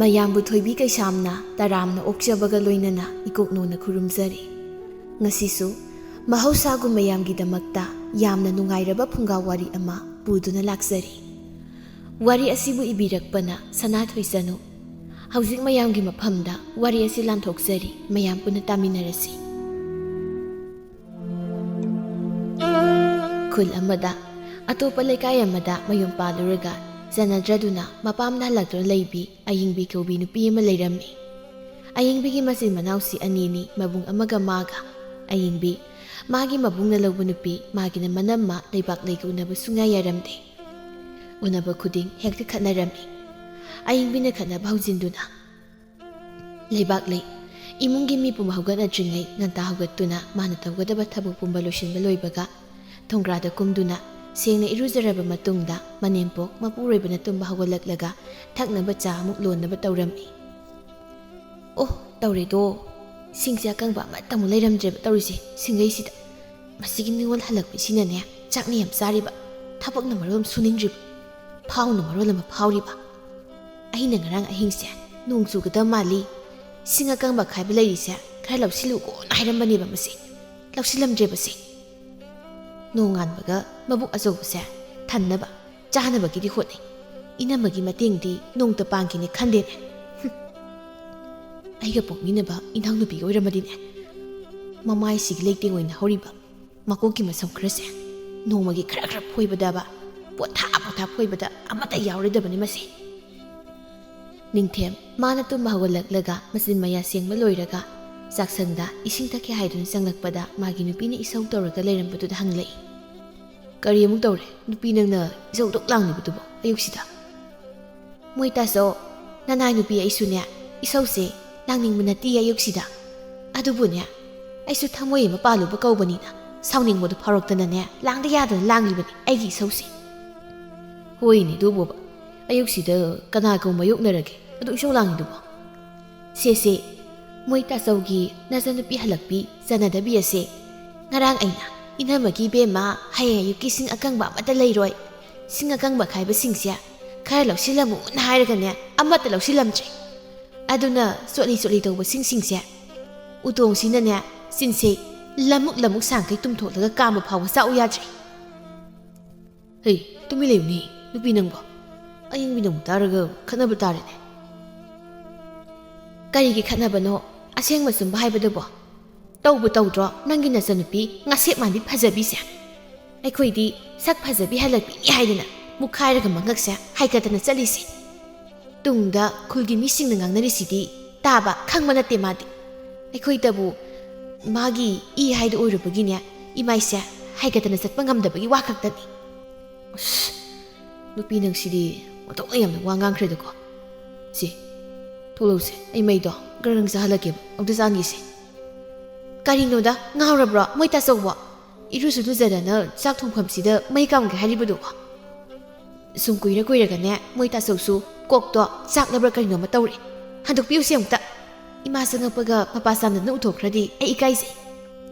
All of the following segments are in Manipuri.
ꯃꯌꯥꯝꯕꯨ ꯊꯣꯏꯕꯤ ꯀꯩꯁꯥꯝꯅ ꯇꯔꯥꯝꯅ ꯑꯣꯛꯆꯕꯒ ꯂꯣꯏꯅꯅ ꯏꯀꯣꯛꯅꯣꯅ ꯈꯨꯔꯨꯝꯖꯔꯤ꯫ ꯉꯁꯤꯁꯨ ꯃꯍꯧꯁꯥꯒꯨꯝ ꯃꯌꯥꯝꯒꯤꯗꯃꯛꯇ ꯌꯥꯝꯅ ꯅꯨꯡꯉꯥꯏꯔꯕ ꯐꯨꯡꯒꯥ ꯋꯥꯔꯤ ꯑꯃ ꯄꯨꯗꯨꯅ ꯂꯥꯛꯆꯔꯤ꯫ ꯋꯥꯔꯤ ꯑꯁꯤꯕꯨ ꯏꯕꯤꯔꯛꯄꯅ ꯁꯅꯥꯊꯣꯏ ꯆꯅꯨ꯫ ꯍꯧꯖꯤꯛ ꯃꯌꯥꯝꯒꯤ ꯃꯐꯝꯗ ꯋꯥꯔꯤ ꯑꯁꯤ ꯂꯥꯟꯊꯣꯛꯆꯔꯤ, ꯃꯌꯥꯝ ꯄꯨꯟꯅ ꯇꯥꯃꯤꯟꯅꯔꯁꯤ꯫ ꯈꯨꯜ ꯑꯃꯗ ꯑꯇꯣꯞꯄ ꯂꯩꯀꯥꯏ ꯑꯃꯗ ꯃꯌꯨꯝ ꯄꯥꯜꯂꯨꯔꯒ ꯆꯅꯗ꯭ꯔꯗꯨꯅ ꯃꯄꯥꯝꯗ ꯍꯜꯂꯛꯇꯨꯅ ꯂꯩꯕꯤ ꯑꯌꯤꯡꯕꯤ ꯀꯧꯕꯤ ꯅꯨꯄꯤ ꯑꯃ ꯂꯩꯔꯝꯃꯤ꯫ ꯑꯌꯤꯡꯕꯤꯒꯤ ꯃꯆꯤꯟ ꯃꯅꯥꯎꯁꯤ ꯑꯅꯤꯅꯤ, ꯃꯕꯨꯡ ꯑꯃꯒ ꯃꯥꯒ꯫ ꯑꯌꯤꯡꯕꯤ ꯃꯥꯒꯤ ꯃꯕꯨꯡꯅ ꯂꯧꯕ ꯅꯨꯄꯤ, ꯃꯥꯒꯤꯅ ꯃꯅꯝꯃ ꯂꯩꯕꯥꯛ ꯂꯩꯒ ꯎꯅꯕ ꯁꯨꯡꯌꯥ ꯌꯥꯔꯝꯗꯦ꯫ ꯎꯅꯕ ꯈꯨꯗꯤꯡ ꯍꯦꯛꯇ ꯈꯠꯅꯔꯝꯃꯤ꯫ ꯑꯌꯤꯡꯕꯤꯅ ꯈꯠꯅꯕ ꯍꯧꯖꯤꯟꯗꯨꯅ ꯂꯩꯕꯥꯛ ꯂꯩ ꯏꯃꯨꯡꯒꯤ ꯃꯤ ꯄꯨꯝꯕ ꯍꯧꯒꯠꯅꯗ꯭ꯔꯤꯉꯩ ꯉꯟꯇꯥ ꯍꯧꯒꯠꯇꯨꯅ ꯃꯥꯅ ꯇꯧꯒꯗꯕ ꯊꯕꯛ ꯄꯨꯝꯕ ꯂꯣꯏꯁꯤꯟꯕ ꯂꯣꯏꯕꯒ ꯊꯣꯡꯒ꯭ꯔꯥꯗ ꯀꯨꯝꯗꯨꯅ ꯁꯦꯡꯅ ꯏꯔꯨꯖꯔꯕ ꯃꯇꯨꯡꯗ ꯃꯅꯦꯝꯄꯣꯛ ꯃꯄꯨꯔꯣꯏꯕꯅ ꯇꯨꯝꯕ ꯍꯧꯒꯠꯂꯛꯂꯒ ꯊꯛꯅꯕ ꯆꯥ ꯑꯃꯨꯛ ꯂꯣꯟꯅꯕ ꯇꯧꯔꯝꯃꯤ꯫ ꯑꯣ ꯇꯧꯔꯦꯗꯣ, ꯁꯤꯡꯁꯦ ꯑꯀꯪꯕ ꯑꯃꯠꯇ ꯑꯃꯨꯛ ꯂꯩꯔꯝꯗ꯭ꯔꯦꯕ ꯇꯧꯔꯤꯁꯦ ꯁꯤꯡꯒꯩꯁꯤꯗ꯫ ꯃꯁꯤꯒꯤ ꯅꯤꯉꯣꯜ ꯍꯜꯂꯛꯄꯁꯤꯅꯅꯦ ꯆꯥꯛꯅ ꯌꯥꯝ ꯆꯥꯔꯤꯕ, ꯊꯕꯛꯅ ꯃꯔꯣꯜ ꯑꯃ ꯁꯨꯅꯤꯡꯗ꯭ꯔꯤꯕ, ꯐꯥꯎꯅ ꯃꯔꯣꯜ ꯑꯃ ꯐꯥꯎꯔꯤꯕ꯫ ꯑꯩꯅ ꯉꯔꯥꯡ ꯑꯍꯤꯡꯁꯦ ꯅꯣꯡ ꯆꯨꯒꯗꯕ ꯃꯥꯜꯂꯤ, ꯁꯤꯡ ꯑꯀꯪꯕ ꯈꯥꯏꯕ ꯂꯩꯔꯤꯁꯦ ꯈꯔ ꯂꯧꯁꯤꯜꯂꯨꯀꯣꯅ ꯍꯥꯏꯔꯝꯕꯅꯦꯕ, ꯃꯁꯤ ꯂꯧꯁꯤꯜꯂꯝꯗ꯭ꯔꯦꯕꯁꯦ꯫ ꯅꯣꯡꯉꯥꯟꯕꯒ ꯃꯕꯨꯛ ꯑꯆꯧꯕꯁꯦ ꯊꯟꯅꯕ ꯆꯥꯅꯕꯒꯤꯗꯤ ꯍꯣꯠꯅꯩ, ꯏꯅꯝꯃꯒꯤ ꯃꯇꯦꯡꯗꯤ ꯅꯣꯡꯇ ꯄꯥꯡꯈꯤꯅꯦ ꯈꯟꯗꯦꯅꯦ꯫ ꯑꯩꯒ ꯄꯣꯛꯃꯤꯟꯅꯕ ꯏꯅꯥꯎꯅꯨꯄꯤꯒ ꯑꯣꯏꯔꯝꯃꯗꯤꯅꯦ ꯃꯃꯥꯏꯁꯤꯒꯤ ꯂꯩꯇꯦꯡ ꯑꯣꯏꯅ ꯍꯧꯔꯤꯕ ꯃꯀꯣꯛꯀꯤ ꯃꯁꯝ ꯈꯔꯁꯦ ꯅꯣꯡꯃꯒꯤ ꯈꯔ ꯈꯔ ꯐꯣꯏꯕꯗꯕ, ꯄꯣꯊꯥ ꯐꯣꯏꯕꯗ ꯑꯃꯠꯇ ꯌꯥꯎꯔꯣꯏꯗꯕꯅꯤ ꯃꯁꯤ꯫ ꯅꯤꯡꯊꯦꯝ ꯃꯥꯅ ꯇꯨꯝꯕ ꯍꯧꯒꯠꯂꯛꯂꯒ ꯃꯆꯤꯟ ꯃꯌꯥ ꯁꯦꯡꯕ ꯂꯣꯏꯔꯒ ꯆꯥꯛꯁꯪꯗ ꯏꯁꯤꯡ ꯊꯛꯀꯦ ꯍꯥꯏꯗꯨꯅ ꯆꯪꯂꯛꯄꯗ ꯃꯥꯒꯤ ꯅꯨꯄꯤꯅ ꯏꯁꯧ ꯇꯧꯔꯒ ꯂꯩꯔꯝꯕꯗꯨꯗ ꯍꯪꯂꯛꯏ꯫ ꯀꯔꯤ ꯑꯃꯨꯛ ꯇꯧꯔꯦ ꯅꯨꯄꯤ ꯅꯪꯅ ꯏꯁꯧ ꯗꯨꯛ ꯂꯥꯡꯂꯤꯕꯗꯨꯕꯣ ꯑꯌꯨꯛꯁꯤꯗ? ꯃꯣꯏ ꯇꯥꯆꯧ, ꯅꯅꯥꯏ ꯅꯨꯄꯤ ꯑꯩꯁꯨꯅꯦ ꯏꯁꯧꯁꯦ ꯂꯥꯡꯅꯤꯡꯕ ꯅꯠꯇꯦ ꯑꯌꯨꯛꯁꯤꯗ, ꯑꯗꯨꯕꯨꯅꯦ ꯑꯩꯁꯨ ꯊꯃꯣꯏ ꯑꯃ ꯄꯥꯜꯂꯨꯕ ꯀꯧꯕꯅꯤꯅ ꯁꯥꯎꯅꯤꯡꯕꯗꯨ ꯐꯥꯎꯔꯛꯇꯅꯅꯦ ꯂꯥꯡꯗ ꯌꯥꯗꯅ ꯂꯥꯡꯂꯤꯕꯅꯤ ꯑꯩꯒꯤ ꯏꯁꯧꯁꯦ꯫ ꯍꯣꯏꯅꯦ ꯑꯗꯨꯕꯣꯕ, ꯑꯌꯨꯛꯁꯤꯗ ꯀꯅꯥꯒ ꯃꯥꯌꯣꯛꯅꯔꯒꯦ ꯑꯗꯨ ꯏꯁꯧ ꯂꯥꯡꯉꯤꯗꯨꯕꯣ? ꯁꯦꯁꯦ, ꯃꯣꯏ ꯇꯥꯆꯧꯒꯤ ꯅꯆꯟꯅꯨꯄꯤ ꯍꯜꯂꯛꯄꯤ ꯆꯅꯗꯕꯤ ꯑꯁꯦ ꯉꯔꯥꯡ ꯑꯩꯅ ꯏꯅꯝꯃꯒꯤ ꯏꯕꯦꯝꯃ ꯍꯌꯦꯡ ꯑꯌꯨꯛꯀꯤ ꯁꯤꯡ ꯑꯀꯪꯕ ꯑꯃꯠꯇ ꯂꯩꯔꯣꯏ, ꯁꯤꯡ ꯑꯀꯪꯕ ꯈꯥꯏꯕꯁꯤꯡꯁꯦ ꯈꯔ ꯂꯧꯁꯤꯜꯂꯝꯃꯨꯅ ꯍꯥꯏꯔꯒꯅꯦ ꯑꯃꯠꯇ ꯂꯧꯁꯤꯜꯂꯝꯗ꯭ꯔꯦ꯫ ꯑꯗꯨꯅ ꯆꯣꯠꯂꯤ ꯇꯧꯕ ꯁꯤꯡꯁꯦ ꯎꯇꯣꯡꯁꯤꯅꯅꯦ ꯆꯤꯟꯁꯦ ꯂꯃꯨꯛ ꯁꯥꯡꯈꯩ ꯇꯨꯝꯊꯣꯛꯂꯒ ꯀꯥꯝꯕ ꯐꯥꯎꯕ ꯆꯥꯎ ꯌꯥꯗ꯭ꯔꯦ꯫ ꯍꯩ ꯇꯨꯃꯤꯟ ꯂꯩꯌꯨꯅꯦ ꯅꯨꯄꯤ ꯅꯪꯕꯣ, ꯑꯌꯤꯡꯕꯤꯅ ꯑꯃꯨꯛ ꯇꯥꯔꯒ ꯈꯠꯅꯕ ꯇꯥꯔꯦꯅꯦ꯫ ꯀꯔꯤꯒꯤ ꯈꯠꯅꯕꯅꯣ, ꯑꯁꯦꯡꯕ ꯆꯨꯝꯕ ꯍꯥꯏꯕꯗꯨꯕꯣ? ꯇꯧꯕ ꯇꯧꯗ꯭ꯔꯣ ꯅꯪꯒꯤ ꯅꯆꯟꯅꯨꯄꯤ ꯉꯥꯁꯦꯞ ꯃꯥꯟꯕꯤ ꯐꯖꯕꯤꯁꯦ? ꯑꯩꯈꯣꯏꯗꯤ ꯁꯛ ꯐꯖꯕꯤ ꯍꯜꯂꯛꯄꯤꯅꯤ ꯍꯥꯏꯗꯅ ꯃꯨꯛꯈꯥꯏꯔꯒ ꯃꯉꯛꯁꯦ ꯍꯥꯏꯒꯠꯇꯅ ꯆꯠꯂꯤꯁꯦ꯫ ꯇꯨꯡꯗ ꯈꯨꯜꯒꯤ ꯃꯤꯁꯤꯡꯅ ꯉꯥꯡꯅꯔꯤꯁꯤꯗꯤ ꯇꯥꯕ ꯈꯪꯕ ꯅꯠꯇꯦ ꯃꯥꯗꯤ꯫ ꯑꯩꯈꯣꯏꯇꯕꯨ ꯃꯥꯒꯤ ꯏ ꯍꯥꯏꯗꯨ ꯑꯣꯏꯔꯨꯕꯒꯤꯅꯦ ꯏꯃꯥꯏꯁꯦ ꯍꯥꯏꯒꯠꯇꯅ ꯆꯠꯄ ꯉꯝꯗꯕꯒꯤ ꯋꯥ ꯈꯛꯇꯅꯤ꯫ ꯑꯁ ꯅꯨꯄꯤ ꯅꯪꯁꯤꯗꯤ ꯑꯣꯟꯊꯣꯛꯅ ꯌꯥꯝꯅ ꯋꯥ ꯉꯥꯡꯈ꯭ꯔꯦꯗꯀꯣ꯫ ꯁꯤ ꯊꯣꯛꯂꯧꯁꯦ, ꯑꯩ ꯃꯩꯗꯣ ꯒ꯭ꯔꯪ ꯆꯥꯍꯜꯂꯛꯀꯦꯕ, ꯑꯝꯇ ꯆꯥꯟꯒꯤꯁꯦ꯫ ꯀꯔꯤꯅꯣꯗ ꯉꯥꯎꯔꯕ꯭ꯔꯣ ꯃꯣꯏ ꯇꯥꯆꯧꯕꯣ? ꯏꯔꯨꯁꯨ ꯂꯨꯖꯗꯅ ꯆꯥꯛ ꯊꯣꯡꯐꯝꯁꯤꯗ ꯃꯩ ꯀꯥꯝꯒꯦ ꯍꯥꯏꯔꯤꯕꯗꯨꯕꯣ? ꯁꯨꯝ ꯀꯨꯏꯔꯒꯅꯦ ꯃꯣꯏ ꯇꯥꯆꯧꯁꯨ ꯀꯣꯛꯇꯣ ꯆꯥꯛꯂꯕ꯭ꯔꯥ ꯀꯩꯅꯣꯝꯃ ꯇꯧꯔꯦ, ꯍꯟꯗꯣꯛꯄꯤꯌꯨꯁꯦ ꯑꯃꯨꯛꯇ꯫ ꯏꯃꯥ ꯆꯪꯉꯛꯄꯒ ꯃꯄꯥ ꯆꯥꯝꯗꯅ ꯎꯊꯣꯛꯈ꯭ꯔꯗꯤ ꯑꯩ ꯏꯀꯥꯏꯖꯩ꯫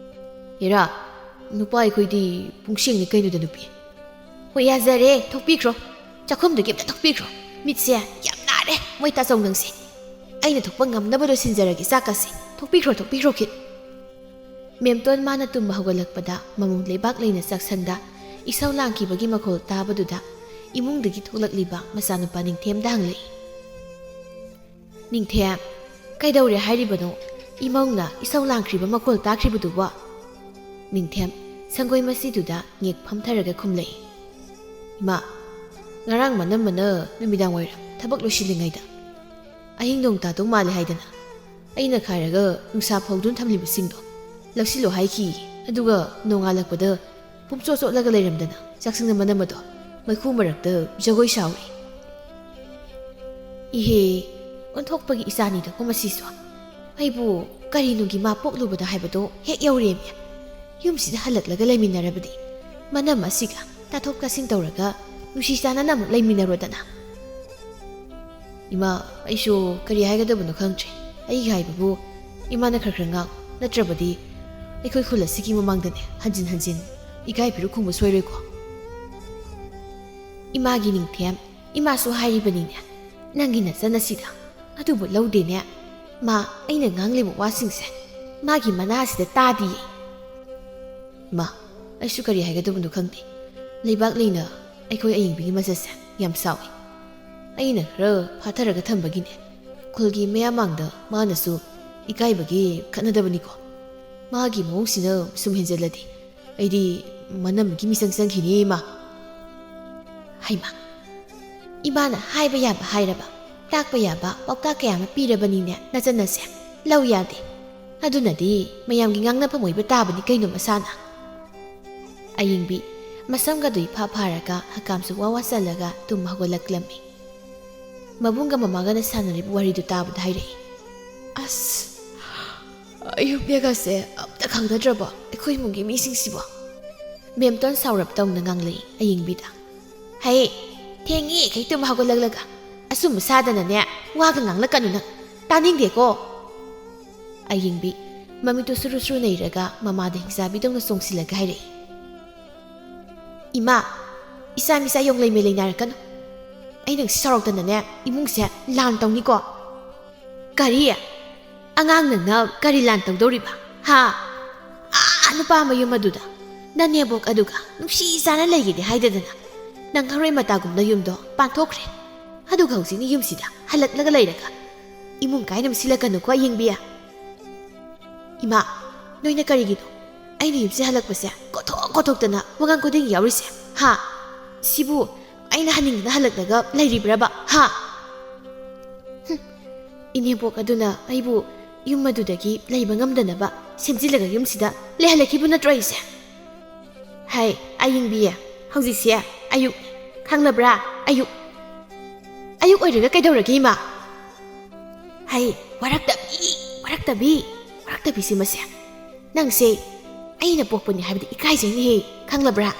ꯍꯦꯔꯥ, ꯅꯨꯄꯥ ꯑꯩꯈꯣꯏꯗꯤ ꯄꯨꯡꯁꯦꯡꯅꯤ ꯀꯩꯅꯣꯗ ꯅꯨꯄꯤ꯫ ꯍꯣꯏ ꯌꯥꯖꯔꯦ, ꯊꯣꯛꯄꯤꯈ꯭ꯔꯣ ꯆꯥꯛꯈꯨꯝꯗꯒꯤ ꯑꯝꯇ ꯊꯣꯛꯄꯤꯈ꯭ꯔꯣ, ꯃꯤꯠꯁꯦ ꯌꯥꯝ ꯅꯥꯔꯦ ꯃꯣꯏ ꯇꯥꯆꯧ ꯅꯪꯁꯦ꯫ ꯑꯩꯅ ꯊꯣꯛꯄ ꯉꯝꯅꯕ ꯂꯣꯏꯁꯤꯟꯖꯔꯒꯦ ꯆꯥꯛꯀꯁꯦ, ꯊꯣꯛꯄꯤꯈ꯭ꯔꯣ ꯈꯤꯠ꯫ ꯃꯦꯝꯇꯣꯟ ꯃꯥꯅ ꯇꯨꯝꯕ ꯍꯧꯒꯠꯂꯛꯄꯗ ꯃꯃꯨꯡ ꯂꯩꯕꯥꯛ ꯂꯩꯅ ꯆꯥꯛꯁꯪꯗ ꯏꯁꯧ ꯂꯥꯡꯈꯤꯕꯒꯤ ꯃꯈꯣꯜ ꯇꯥꯕꯗꯨꯗ ꯏꯃꯨꯡꯗꯒꯤ ꯊꯣꯛꯂꯛꯂꯤꯕ ꯃꯆꯥꯅꯨꯄꯥ ꯅꯤꯡꯊꯦꯝꯗ ꯍꯪꯂꯛꯏ꯫ ꯅꯤꯡꯊꯦꯝ, ꯀꯩꯗꯧꯔꯦ ꯍꯥꯏꯔꯤꯕꯅꯣ? ꯏꯃꯧꯅ ꯏꯁꯧ ꯂꯥꯡꯈ꯭ꯔꯤꯕ ꯃꯈꯣꯜ ꯇꯥꯈ꯭ꯔꯤꯕꯗꯨꯕꯣ? ꯅꯤꯡꯊꯦꯝ ꯁꯪꯒꯣꯏ ꯃꯁꯤꯗꯨꯗ ꯉꯦꯛ ꯐꯝꯊꯔꯒ ꯈꯨꯝꯂꯛꯏ꯫ ꯏꯃꯥ, ꯉꯔꯥꯡ ꯃꯅꯝꯃꯅ ꯅꯨꯃꯤꯗꯥꯡ ꯋꯥꯏꯔꯝ ꯊꯕꯛ ꯂꯣꯏꯁꯤꯜꯂꯤꯉꯩꯗ ꯑꯍꯤꯡ ꯅꯣꯡ ꯇꯥꯗꯧ ꯃꯥꯜꯂꯦ ꯍꯥꯏꯗꯅ ꯑꯩꯅ ꯈꯥꯏꯔꯒ ꯅꯨꯡꯁꯥ ꯐꯧꯗꯨꯅ ꯊꯝꯂꯤꯕꯁꯤꯡꯗꯣ ꯂꯧꯁꯤꯜꯂꯣ ꯍꯥꯏꯈꯤ, ꯑꯗꯨꯒ ꯅꯣꯡꯉꯥꯜꯂꯛꯄꯗ ꯄꯨꯝꯆꯣꯠ ꯆꯣꯠꯂꯒ ꯂꯩꯔꯝꯗꯅ ꯆꯥꯛꯁꯪꯗ ꯃꯅꯝ ꯑꯗꯣ ꯃꯩꯈꯨ ꯃꯔꯛꯇ ꯖꯒꯣꯏ ꯁꯥꯎꯔꯤ꯫ ꯏꯍꯦ, ꯑꯣꯟꯊꯣꯛꯄꯒꯤ ꯏꯆꯥꯅꯤꯗꯀꯣ ꯃꯁꯤꯁꯨ꯫ ꯑꯩꯕꯨ ꯀꯔꯤꯅꯨꯡꯒꯤ ꯃꯥ ꯄꯣꯛꯂꯨꯕꯗ ꯍꯥꯏꯕꯗꯣ ꯍꯦꯛ ꯌꯧꯔꯦꯃꯤ꯫ ꯌꯨꯝꯁꯤꯗ ꯍꯜꯂꯛꯂꯒ ꯂꯩꯃꯤꯟꯅꯔꯕꯗꯤ ꯃꯅꯝ ꯑꯁꯤꯒ ꯇꯥꯊꯣꯛ ꯇꯥꯁꯤꯟ ꯇꯧꯔꯒ ꯅꯨꯡꯁꯤ ꯆꯥꯟꯅꯅ ꯑꯃꯨꯛ ꯂꯩꯃꯤꯟꯅꯔꯣꯗꯅ꯫ ꯏꯃꯥ, ꯑꯩꯁꯨ ꯀꯔꯤ ꯍꯥꯏꯒꯗꯕꯅꯣ ꯈꯪꯗ꯭ꯔꯦ꯫ ꯑꯩꯒꯤ ꯍꯥꯏꯕꯕꯨ ꯏꯃꯥꯅ ꯈꯔ ꯉꯥꯡ, ꯅꯠꯇ꯭ꯔꯕꯗꯤ ꯑꯩꯈꯣই ꯈꯨꯜ ꯑꯁꯤꯒꯤ ꯃꯃꯥꯡꯗꯅꯦ ꯍꯟꯖꯤꯟ ꯏꯀꯥꯏ ꯐꯤꯔꯨꯛ ꯈꯨꯝꯕ ꯁꯣꯏꯔꯣꯏꯀꯣ꯫ ꯏꯃꯥꯒꯤ ꯅꯤꯡꯊꯦꯝ, ꯏꯃꯥꯁꯨ ꯍꯥꯏꯔꯤꯕꯅꯤꯅꯦ ꯅꯪꯒꯤ ꯅꯆꯟ ꯑꯁꯤꯗ ꯑꯗꯨꯕꯨ ꯂꯧꯗꯦꯅꯦ ꯃꯥ ꯑꯩꯅ ꯉꯥꯡꯂꯤꯕ ꯋꯥꯁꯤꯡꯁꯦ ꯃꯥꯒꯤ ꯃꯅꯥꯁꯤꯗ ꯇꯥꯗꯤꯌꯦ ꯃꯥ ꯑꯩꯁꯨ ꯀꯔꯤ ꯍꯥꯏꯒꯗꯕꯅꯣ ꯈꯪꯗꯦ ꯂꯩꯕꯥꯛ ꯂꯩꯅ ꯑꯩꯈꯣꯏ ꯑꯌꯤꯡꯕꯤꯒꯤ ꯃꯆꯠꯁꯦ ꯌꯥꯝ ꯁꯥꯎꯏ ꯑꯩꯅ ꯈꯔ ꯐꯥꯊꯔꯒ ꯊꯝꯕꯒꯤꯅꯦ ꯈꯨꯜꯒꯤ ꯃꯌꯥꯝꯃꯥꯡꯗ ꯃꯥꯅꯁꯨ ꯏꯀꯥꯏꯕꯒꯤ ꯈꯠꯅꯗꯕꯅꯤꯀꯣ ꯃꯥꯒꯤ ꯃꯑꯣꯡꯁꯤꯅ ꯁꯨꯝ ꯍꯦꯟꯖꯜꯂꯗꯤ ꯑꯩꯗꯤ ꯃꯅꯝꯒꯤ ꯃꯤꯆꯪ ꯆꯪꯈꯤꯅꯤ ꯏꯃꯥ ꯍꯩꯃꯥ ꯏꯃꯥꯅ ꯍꯥꯏꯕ ꯌꯥꯕ ꯍꯥꯏꯔꯕ ꯇꯥꯛꯄ ꯌꯥꯕ ꯄꯥꯎꯇꯥꯛ ꯀꯌꯥ ꯑꯃ ꯄꯤꯔꯕꯅꯤꯅꯦ ꯅꯆꯟꯅꯁꯦ ꯂꯧ ꯌꯥꯗꯦ ꯑꯗꯨꯅꯗꯤ ꯃꯌꯥꯝꯒꯤ ꯉꯥꯡꯅꯐꯝ ꯑꯣꯏꯕ ꯇꯥꯕꯅꯤ ꯀꯩꯅꯣ ꯃꯁꯥꯅ ꯑꯌꯤꯡꯕꯤ ꯃꯁꯝꯒꯗꯨ ꯏꯐꯥ ꯐꯥꯔꯒ ꯍꯀꯥꯝꯁꯨ ꯋꯥ ꯋꯥ ꯆꯜꯂꯒ ꯇꯨꯝ ꯍꯧꯒꯠꯂꯛꯂꯝꯃꯤ ꯃꯕꯨꯡꯒ ꯃꯃꯥꯒꯅ ꯁꯥꯟꯅꯔꯤꯕ ꯋꯥꯔꯤꯗꯨ ꯇꯥꯕꯗ ꯍꯥꯏꯔꯛꯏ ꯑꯁ ꯑꯌꯨꯛꯅꯦꯒꯁꯦ ꯑꯝꯇ ꯈꯪꯅꯗ꯭ꯔꯕꯣ ꯑꯩꯈꯣꯏ ꯏꯃꯨꯡꯒꯤ ꯃꯤꯁꯤꯡꯁꯤꯕꯣ ꯃꯦꯝꯇꯣꯟ ꯁꯥꯎꯔꯞ ꯇꯧꯅ ꯉꯥꯡꯂꯛꯏ ꯑꯌꯤꯡꯕꯤꯗ ꯍꯩ ꯊꯦꯡꯉꯤ ꯀꯩ ꯇꯨꯝ ꯍꯧꯒꯠꯂꯛꯂꯒ ꯑꯁꯨꯝꯕ ꯁꯥꯗꯅꯅꯦ ꯋꯥꯒ ꯉꯥꯡꯂꯛꯀꯅꯨ ꯅꯪ ꯇꯥꯅꯤꯡꯗꯦꯀꯣ ꯑꯌꯤꯡꯕꯤ ꯃꯃꯤꯠꯇꯨ ꯁꯨꯔꯨ ꯁꯨꯔꯨ ꯅꯩꯔꯒ ꯃꯃꯥꯗ ꯍꯤꯡꯆꯥꯕꯤꯗꯧꯅ ꯆꯣꯡꯁꯤꯜꯂꯒ ꯍꯥꯏꯔꯛꯏ ꯏꯃꯥ ꯏꯆꯥ ꯃꯤꯆꯥ ꯌꯣꯡ ꯂꯩꯃꯩ ꯂꯩꯅꯔꯛꯀꯅꯨ ꯑꯩ ꯅꯪ ꯁꯥꯎꯔꯛꯇꯅꯅꯦ ꯏꯃꯨꯡꯁꯦ ꯂꯥꯟ ꯇꯧꯅꯤꯀꯣ ꯀꯔꯤ ꯑꯉꯥꯡ ꯅꯪꯅ ꯀꯔꯤ ꯂꯥꯟ ꯇꯧꯗꯧꯔꯤꯕ ꯍꯥ ꯅꯨꯄꯥ ꯃꯌꯨꯝ ꯑꯗꯨꯗ ꯅꯅꯦꯕꯣꯛ ꯑꯗꯨꯒ ꯅꯨꯡꯁꯤ ꯆꯥꯅ ꯂꯩꯒꯦꯗꯤ ꯍꯥꯏꯗꯗꯅ ꯅꯪ ꯍꯧꯔꯩ ꯃꯇꯥꯒꯨꯝꯅ ꯌꯨꯝꯗꯣ ꯄꯥꯟꯊꯣꯛꯈ꯭ꯔꯦ ꯑꯗꯨꯒ ꯍꯧꯖꯤꯛꯅ ꯌꯨꯝꯁꯤꯗ ꯍꯜꯂꯛꯂꯒ ꯂꯩꯔꯒ ꯏꯃꯨꯡ ꯀꯥꯏꯅꯕ ꯁꯤꯜꯂꯛꯀꯅꯨꯀꯣ ꯑꯌꯤꯡꯕꯤ ꯏꯃꯥ ꯅꯣꯏꯅ ꯀꯔꯤꯒꯤꯅꯣ ꯑꯩꯅ ꯌꯨꯝꯁꯦ ꯍꯜꯂꯛꯄꯁꯦ ꯀꯣꯊꯣꯛꯇꯅ ꯋꯥꯉꯥꯡ ꯈꯨꯗꯤꯡꯒꯤ ꯌꯥꯎꯔꯤꯁꯦ ꯍꯥ ꯁꯤꯕꯨ ꯑꯩꯅ ꯍꯟꯅꯤꯡꯗꯅ ꯍꯜꯂꯛꯂꯒ ꯂꯩꯔꯤꯕ꯭ꯔꯕ ꯍꯥ ꯏꯅꯦꯕꯣꯛ ꯑꯗꯨꯅ ꯑꯩꯕు ꯌꯨꯝ ꯑꯗꯨꯗꯒꯤ ꯂꯩꯕ ꯉꯝꯗꯅꯕ ꯁꯦꯝꯖꯤꯜꯂꯒ ꯌꯨꯝꯁꯤꯗ ꯂꯩꯍꯜꯂꯛꯈꯤꯕ ꯅꯠꯇ꯭ꯔꯣ ꯑꯩꯁꯦ ꯍꯥꯏ ꯑꯌꯤꯡꯕꯤ ꯍꯧꯖꯤꯛꯁꯦ ꯑꯌꯨꯛ ꯈꯪꯂꯕ꯭ꯔꯥ ꯑꯌꯨꯛ ꯑꯣꯏꯔꯒ ꯀꯩꯗꯧꯔꯒꯦ ꯏꯃꯥ ꯍꯩ ꯋꯥꯔꯛꯇꯕꯤ ꯁꯤꯃꯁꯦ ꯅꯪꯁꯦ ꯑꯩꯅ ꯄꯣꯛꯄꯅꯤ ꯍꯥꯏꯕꯗꯤ ꯏꯀꯥꯏꯖꯩꯅꯦꯍꯦ ꯈꯪꯂꯕ꯭ꯔꯥ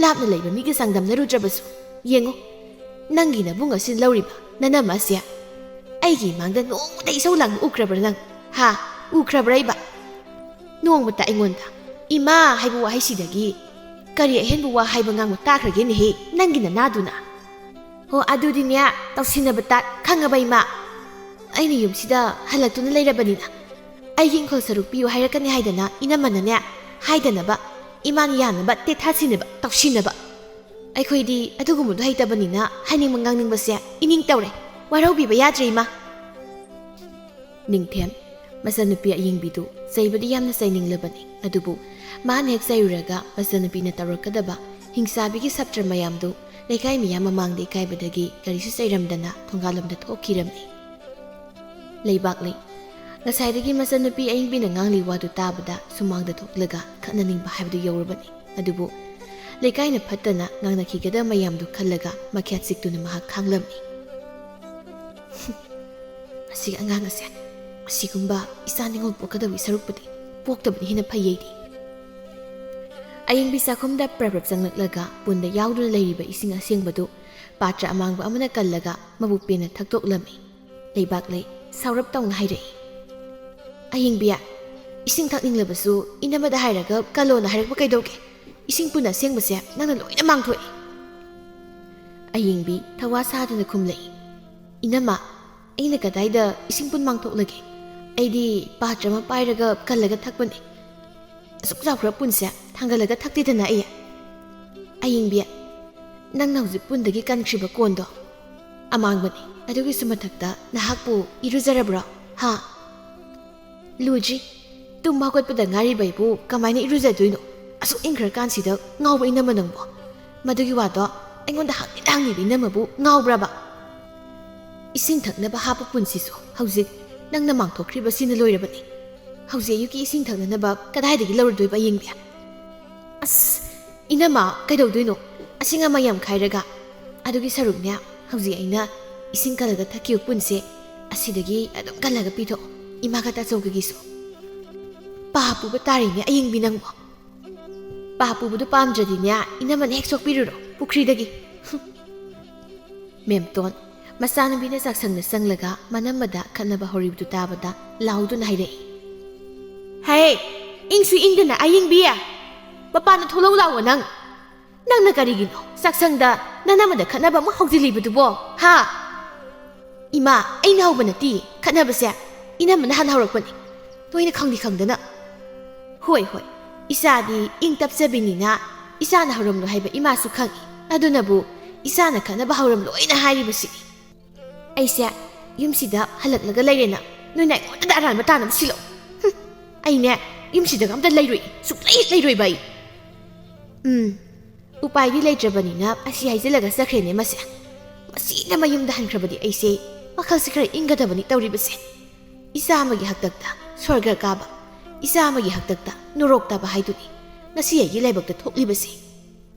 ꯂꯥꯞꯅ ꯂꯩꯕ ꯃꯤꯒ ꯆꯥꯡꯗꯝꯅꯔꯨꯗ꯭ꯔꯕꯁꯨ ꯌꯦꯡꯉꯨ ꯅꯪꯒꯤ ꯅꯕꯨꯡ ꯑꯁꯤ ꯂꯧꯔꯤꯕ ꯅꯅꯝꯃ ꯑꯁꯦ ꯑꯩꯒꯤ ꯏꯃꯥꯡꯗ ꯅꯣꯡꯃꯇ ꯏꯁꯧ ꯂꯥꯡꯕ ꯎꯈ꯭ꯔꯕ꯭ꯔꯥ ꯅꯪ ꯍꯥ ꯎꯈ꯭ꯔꯕ꯭ꯔꯥ ꯏꯕ ꯅꯣꯡꯃꯇ ꯑꯩꯉꯣꯟꯗ ꯏꯃꯥ ꯍꯥꯏꯕ ꯋꯥꯍꯩꯁꯤꯗꯒꯤ ꯀꯔꯤ ꯑꯍꯦꯟꯕ ꯋꯥ ꯍꯥꯏꯕ ꯉꯥꯡꯕ ꯇꯥꯈ꯭ꯔꯒꯦꯅꯦꯍꯦ ꯅꯪꯒꯤ ꯅꯅꯥꯗꯨꯅ ꯍꯣ ꯑꯗꯨꯗꯤꯅꯦ ꯇꯧꯁꯤꯟꯅꯕ ꯇꯥꯠ ꯈꯪꯉꯕ ꯏꯃꯥ ꯑꯩꯅ ꯌꯨꯝꯁꯤꯗ ꯍꯜꯂꯛꯇꯨꯅ ꯂꯩꯔꯕꯅꯤꯅ ꯑꯩꯒꯤ ꯏꯪꯈꯣꯜ ꯁꯔꯨꯛ ꯄꯤꯌꯨ ꯍꯥꯏꯔꯛꯀꯅꯤ ꯍꯥꯏꯗꯅ ꯏꯅꯝꯃꯅꯅꯦ ꯍꯥꯏꯗꯅꯕ ꯏꯃꯥꯅ ꯌꯥꯅꯕ ꯇꯦꯊꯥꯁꯤꯟꯅꯕ ꯇꯧꯁꯤꯟꯅꯕ ꯑꯩꯈꯣꯏꯗꯤ ꯑꯗꯨꯒꯨꯝꯕꯗꯣ ꯍꯩꯇꯕꯅꯤꯅ ꯍꯥꯏꯅꯤꯡꯕ ꯉꯥꯡꯅꯤꯡꯕꯁꯦ ꯏꯅꯤꯡ ꯇꯧꯔꯦ ꯋꯥꯔꯧꯕꯤꯕ ꯌꯥꯗ꯭ꯔꯦ ꯏꯃꯥ ꯅꯤꯡꯊꯦꯝ ꯃꯆꯟꯅꯨꯄꯤ ꯑꯌꯤꯡꯕꯤꯗꯨ ꯆꯩꯕꯗꯤ ꯌꯥꯝꯅ ꯆꯩꯅꯤꯡꯂꯕꯅꯤ ꯑꯗꯨꯕꯨ ꯃꯥꯅ ꯍꯦꯛ ꯆꯩꯔꯨꯔꯒ ꯃꯆꯟꯅꯨꯄꯤꯅ ꯇꯧꯔꯛꯀꯗꯕ ꯍꯤꯡꯆꯥꯕꯤꯒꯤ ꯁꯞꯇ꯭ꯔ ꯃꯌꯥꯝꯗꯨ ꯂꯩꯀꯥꯏ ꯃꯤꯌꯥꯝ ꯃꯃꯥꯡꯗ ꯏꯀꯥꯏꯕꯗꯒꯤ ꯀꯔꯤꯁꯨ ꯆꯩꯔꯝꯗꯅ ꯊꯣꯡꯒꯥꯜꯂꯣꯝꯗ ꯊꯣꯛꯈꯤꯔꯝꯃꯤ ꯂꯩꯕꯥꯛꯂꯩ ꯉꯁꯥꯏꯗꯒꯤ ꯃꯆꯟꯅꯨꯄꯤ ꯑꯌꯤꯡꯕꯤꯅ ꯉꯥꯡꯂꯤ ꯋꯥꯗꯨ ꯇꯥꯕꯗ ꯁꯨꯃꯥꯡꯗ ꯊꯣꯛꯂꯒ ꯈꯠꯅꯅꯤꯡꯕ ꯍꯥꯏꯕꯗꯨ ꯌꯧꯔꯕꯅꯤ ꯑꯗꯨꯕꯨ ꯂꯩꯀꯥꯏꯅ ꯐꯠꯇꯅ ꯉꯥꯡꯅꯈꯤꯒꯗꯕ ꯃꯌꯥꯝꯗꯨ ꯈꯜꯂꯒ ꯃꯈ꯭ꯌꯥꯠ ꯆꯤꯛꯇꯨꯅ ꯃꯍꯥꯛ ꯈꯥꯡꯂꯝꯃꯤ ꯃꯁꯤꯒꯤ ꯑꯉꯥꯡ ꯑꯁꯦ ꯑꯁꯤꯒꯨꯝꯕ ꯏꯆꯥ ꯅꯤꯉꯣꯜ ꯄꯣꯛꯀꯗꯕꯒꯤ ꯁꯔꯨꯛꯄꯨꯗꯤ ꯄꯣꯛꯇꯕꯅ ꯍꯦꯟꯅ ꯐꯩꯌꯦꯗꯤ ꯑꯌꯤꯡꯕꯤ ꯆꯥꯛꯈꯨꯝꯗ ꯄ꯭ꯔꯞ ꯆꯪꯂꯛꯂꯒ ꯄꯨꯟꯗ ꯌꯥꯎꯗꯨꯅ ꯂꯩꯔꯤꯕ ꯏꯁꯤꯡ ꯑꯁꯦꯡꯕꯗꯨ ꯄꯥꯇ꯭ꯔ ꯑꯃꯥꯡꯕ ꯑꯃꯅ ꯀꯜꯂꯒ ꯃꯕꯨꯛ ꯄꯦꯟꯅ ꯊꯛꯇꯣꯛꯂꯝꯃꯤ ꯂꯩꯕꯥꯛꯂꯩ ꯁꯥꯎꯔꯞ ꯇꯧꯅ ꯍꯥꯏꯔꯛꯏ ꯑꯌꯤꯡꯕꯤ ꯏꯁꯤꯡ ꯊꯛꯅꯤꯡꯂꯕꯁꯨ ꯏꯅꯝꯃꯗ ꯍꯥꯏꯔꯒ ꯀꯜꯂꯣꯅ ꯍꯥꯏꯔꯛꯄ ꯀꯩꯗꯧꯒꯦ ꯏꯁꯤꯡ ꯄꯨꯟꯅ ꯑꯁꯦꯡꯕꯁꯦ ꯅꯪꯅ ꯂꯣꯏꯅ ꯃꯥꯡꯊꯣꯛꯏ ꯑꯌꯤꯡꯕꯤ ꯊꯋꯥ ꯁꯥꯗꯅ ꯈꯨꯝꯂꯛꯏ ꯏꯅꯝꯃ ꯑꯩꯅ ꯀꯗꯥꯏꯗ ꯏꯁꯤꯡ ꯄꯨꯟ ꯃꯥꯡꯊꯣꯛꯂꯒꯦ ꯑꯩꯗꯤ ꯄꯥꯇ꯭ꯔ ꯑꯃ ꯄꯥꯏꯔꯒ ꯀꯜꯂꯒ ꯊꯛꯄꯅꯤ ꯑꯁꯨꯛ ꯆꯥꯎꯈ꯭ꯔ ꯄꯨꯟꯁꯦ ꯊꯥꯡꯒꯠꯂꯒ ꯊꯛꯇꯦꯗꯅ ꯑꯌꯤꯡꯕꯤ ꯅꯪꯅ ꯍꯧꯖꯤꯛ ꯄꯨꯟꯗꯒꯤ ꯀꯟꯈ꯭ꯔꯤꯕ ꯀꯣꯟꯗꯣ ꯑꯃꯥꯡꯕꯅꯤ ꯑꯗꯨꯒꯤꯁꯨ ꯃꯊꯛꯇ ꯅꯍꯥꯛꯄꯨ ꯏꯔꯨꯖꯔꯕ꯭ꯔꯣ ꯍꯥ ꯂꯨꯗ꯭ꯔꯤ ꯇꯨꯝꯕ ꯍꯧꯒꯠꯄꯗ ꯉꯥꯏꯔꯤꯕ ꯑꯩꯕꯨ ꯀꯃꯥꯏꯅ ꯏꯔꯨꯖꯗꯣꯏꯅꯣ ꯑꯁꯨꯛ ꯏꯪꯈ꯭ꯔꯀꯥꯟꯁꯤꯗ ꯉꯥꯎꯕ ꯏꯅꯝꯃ ꯅꯪꯕꯣ ꯃꯗꯨꯒꯤ ꯋꯥꯗꯣ ꯑꯩꯉꯣꯟꯗ ꯍꯪꯉꯤꯕ ꯏꯅꯝꯃꯕꯨ ꯉꯥꯎꯕ꯭ꯔꯕ ꯏꯁꯤꯡ ꯊꯛꯅꯕ ꯍꯥꯞꯄ ꯄꯨꯟꯁꯤꯁꯨ ꯍꯧꯖꯤꯛ ꯅꯪꯅ ꯃꯥꯡꯊꯣꯛꯈ꯭ꯔꯤꯕꯁꯤꯅ ꯂꯣꯏꯔꯕꯅꯤ ꯍꯧꯖꯤꯛ ꯑꯌꯨꯛꯀꯤ ꯏꯁꯤꯡ ꯊꯛꯅꯅꯕ ꯀꯗꯥꯏꯗꯒꯤ ꯂꯧꯔꯗꯣꯏꯕ ꯑꯌꯤꯡꯕꯤ ꯑꯁ ꯏꯅꯝꯃ ꯀꯩꯗꯧꯗꯣꯏꯅꯣ ꯑꯁꯤꯡ ꯑꯃ ꯌꯥꯝ ꯈꯥꯏꯔꯒ ꯑꯗꯨꯒꯤ ꯁꯔꯨꯛꯅꯦ ꯍꯧꯖꯤꯛ ꯑꯩꯅ ꯏꯁꯤꯡ ꯀꯜꯂꯒ ꯊꯛꯈꯤꯕ ꯄꯨꯟꯁꯦ ꯑꯁꯤꯗꯒꯤ ꯑꯗꯨꯝ ꯀꯜꯂꯒ ꯄꯤꯊꯣꯛꯑꯣ ꯏꯃꯥꯒ ꯇꯥꯆꯧꯒꯒꯤꯁꯨ ꯄꯥ ꯄꯨꯕ ꯇꯥꯔꯤꯅꯦ ꯑꯌꯤꯡꯕꯤ ꯅꯪꯕꯣ ꯄꯥ ꯄꯨꯕꯗꯨ ꯄꯥꯝꯗ꯭ꯔꯗꯤꯅꯦ ꯏꯅꯝꯃꯅ ꯍꯦꯛ ꯁꯣꯛꯄꯤꯔꯨꯔꯣ ꯄꯨꯈ꯭ꯔꯤꯗꯒꯤ ꯃꯦꯝꯇꯣꯟ ꯃꯆꯥꯅꯨꯄꯤꯅ ꯆꯥꯛꯁꯪꯗ ꯆꯪꯂꯒ ꯃꯅꯝꯃꯗ ꯈꯠꯅꯕ ꯍꯧꯔꯤꯕꯗꯨ ꯇꯥꯕꯗ ꯂꯥꯎꯗꯨꯅ ꯍꯥꯏꯔꯛꯏ ꯍꯦ ꯏꯪꯁꯨ ꯏꯪꯗꯅ ꯑꯌꯤꯡꯕꯤ ꯃꯄꯥꯟꯗ ꯊꯣꯛꯂꯛꯎ ꯂꯥꯎꯑꯣ ꯅꯪꯅ ꯀꯔꯤꯒꯤꯅꯣ ꯆꯥꯛꯁꯪꯗ ꯅꯅꯝꯃꯗ ꯈꯠꯅꯕ ꯑꯃꯨꯛ ꯍꯧꯖꯤꯜꯂꯤꯕꯗꯨꯕꯣ ꯍꯥ ꯏꯃꯥ ꯑꯩꯅ ꯍꯧꯕ ꯅꯠꯇꯦ ꯈꯠꯅꯕꯁꯦ ꯏꯅꯝꯃꯅ ꯍꯥꯟꯅ ꯍꯧꯔꯛꯄꯅꯤ ꯅꯣꯏꯅ ꯈꯪꯗꯅ ꯍꯣꯏ ꯏꯆꯥꯗꯤ ꯏꯪ ꯇꯞꯆꯕꯤꯅꯤꯅ ꯏꯆꯥꯅ ꯍꯧꯔꯝꯂꯣ ꯍꯥꯏꯕ ꯏꯃꯥꯁꯨ ꯈꯪꯏ ꯑꯗꯨꯅꯕꯨ ꯏꯆꯥꯅ ꯈꯠꯅꯕ ꯍꯧꯔꯝꯂꯣꯏꯅ ꯍꯥꯏꯔꯤꯕꯁꯤꯅꯤ ꯑꯩꯁꯦ ꯌꯨꯝꯁꯤꯗ ꯍꯜꯂꯛꯂꯒ ꯂꯩꯔꯦꯅ ꯅꯣꯏꯅ ꯑꯩꯉꯣꯟꯗ ꯑꯔꯥꯟꯕ ꯇꯥꯅꯕ ꯁꯤꯜꯂꯛꯑꯣ ꯑꯩꯅꯦ ꯌꯨꯝꯁꯤꯗꯒ ꯑꯝꯇ ꯂꯩꯔꯣꯏ ꯁꯨꯛꯂꯩ ꯂꯩꯔꯣꯏꯕ ꯑꯩ ꯎꯄꯥꯏꯗꯤ ꯂꯩꯇ꯭ꯔꯕꯅꯤꯅ ꯑꯁꯤ ꯍꯥꯏꯖꯤꯜꯂꯒ ꯆꯠꯈ꯭ꯔꯦꯅꯦ ꯃꯁꯤꯅ ꯃꯌꯨꯝꯗ ꯍꯟꯈ꯭ꯔꯕꯗꯤ ꯑꯩꯁꯦ ꯋꯥꯈꯜꯁꯦ ꯈꯔ ꯏꯪꯒꯗꯕꯅꯤ ꯇꯧꯔꯤꯕꯁꯦ ꯏꯆꯥ ꯑꯃꯒꯤ ꯍꯛꯇꯛꯇ ꯁ꯭ꯋꯔꯒ ꯀꯥꯕ ꯏꯆꯥ ꯑꯃꯒꯤ ꯍꯛꯇꯛꯇ ꯅꯨꯔꯣꯛ ꯇꯥꯕ ꯍꯥꯏꯗꯨꯅꯤ ꯉꯁꯤ ꯑꯩꯒꯤ ꯂꯥꯏꯕꯛꯇ ꯊꯣꯛꯂꯤꯕꯁꯦ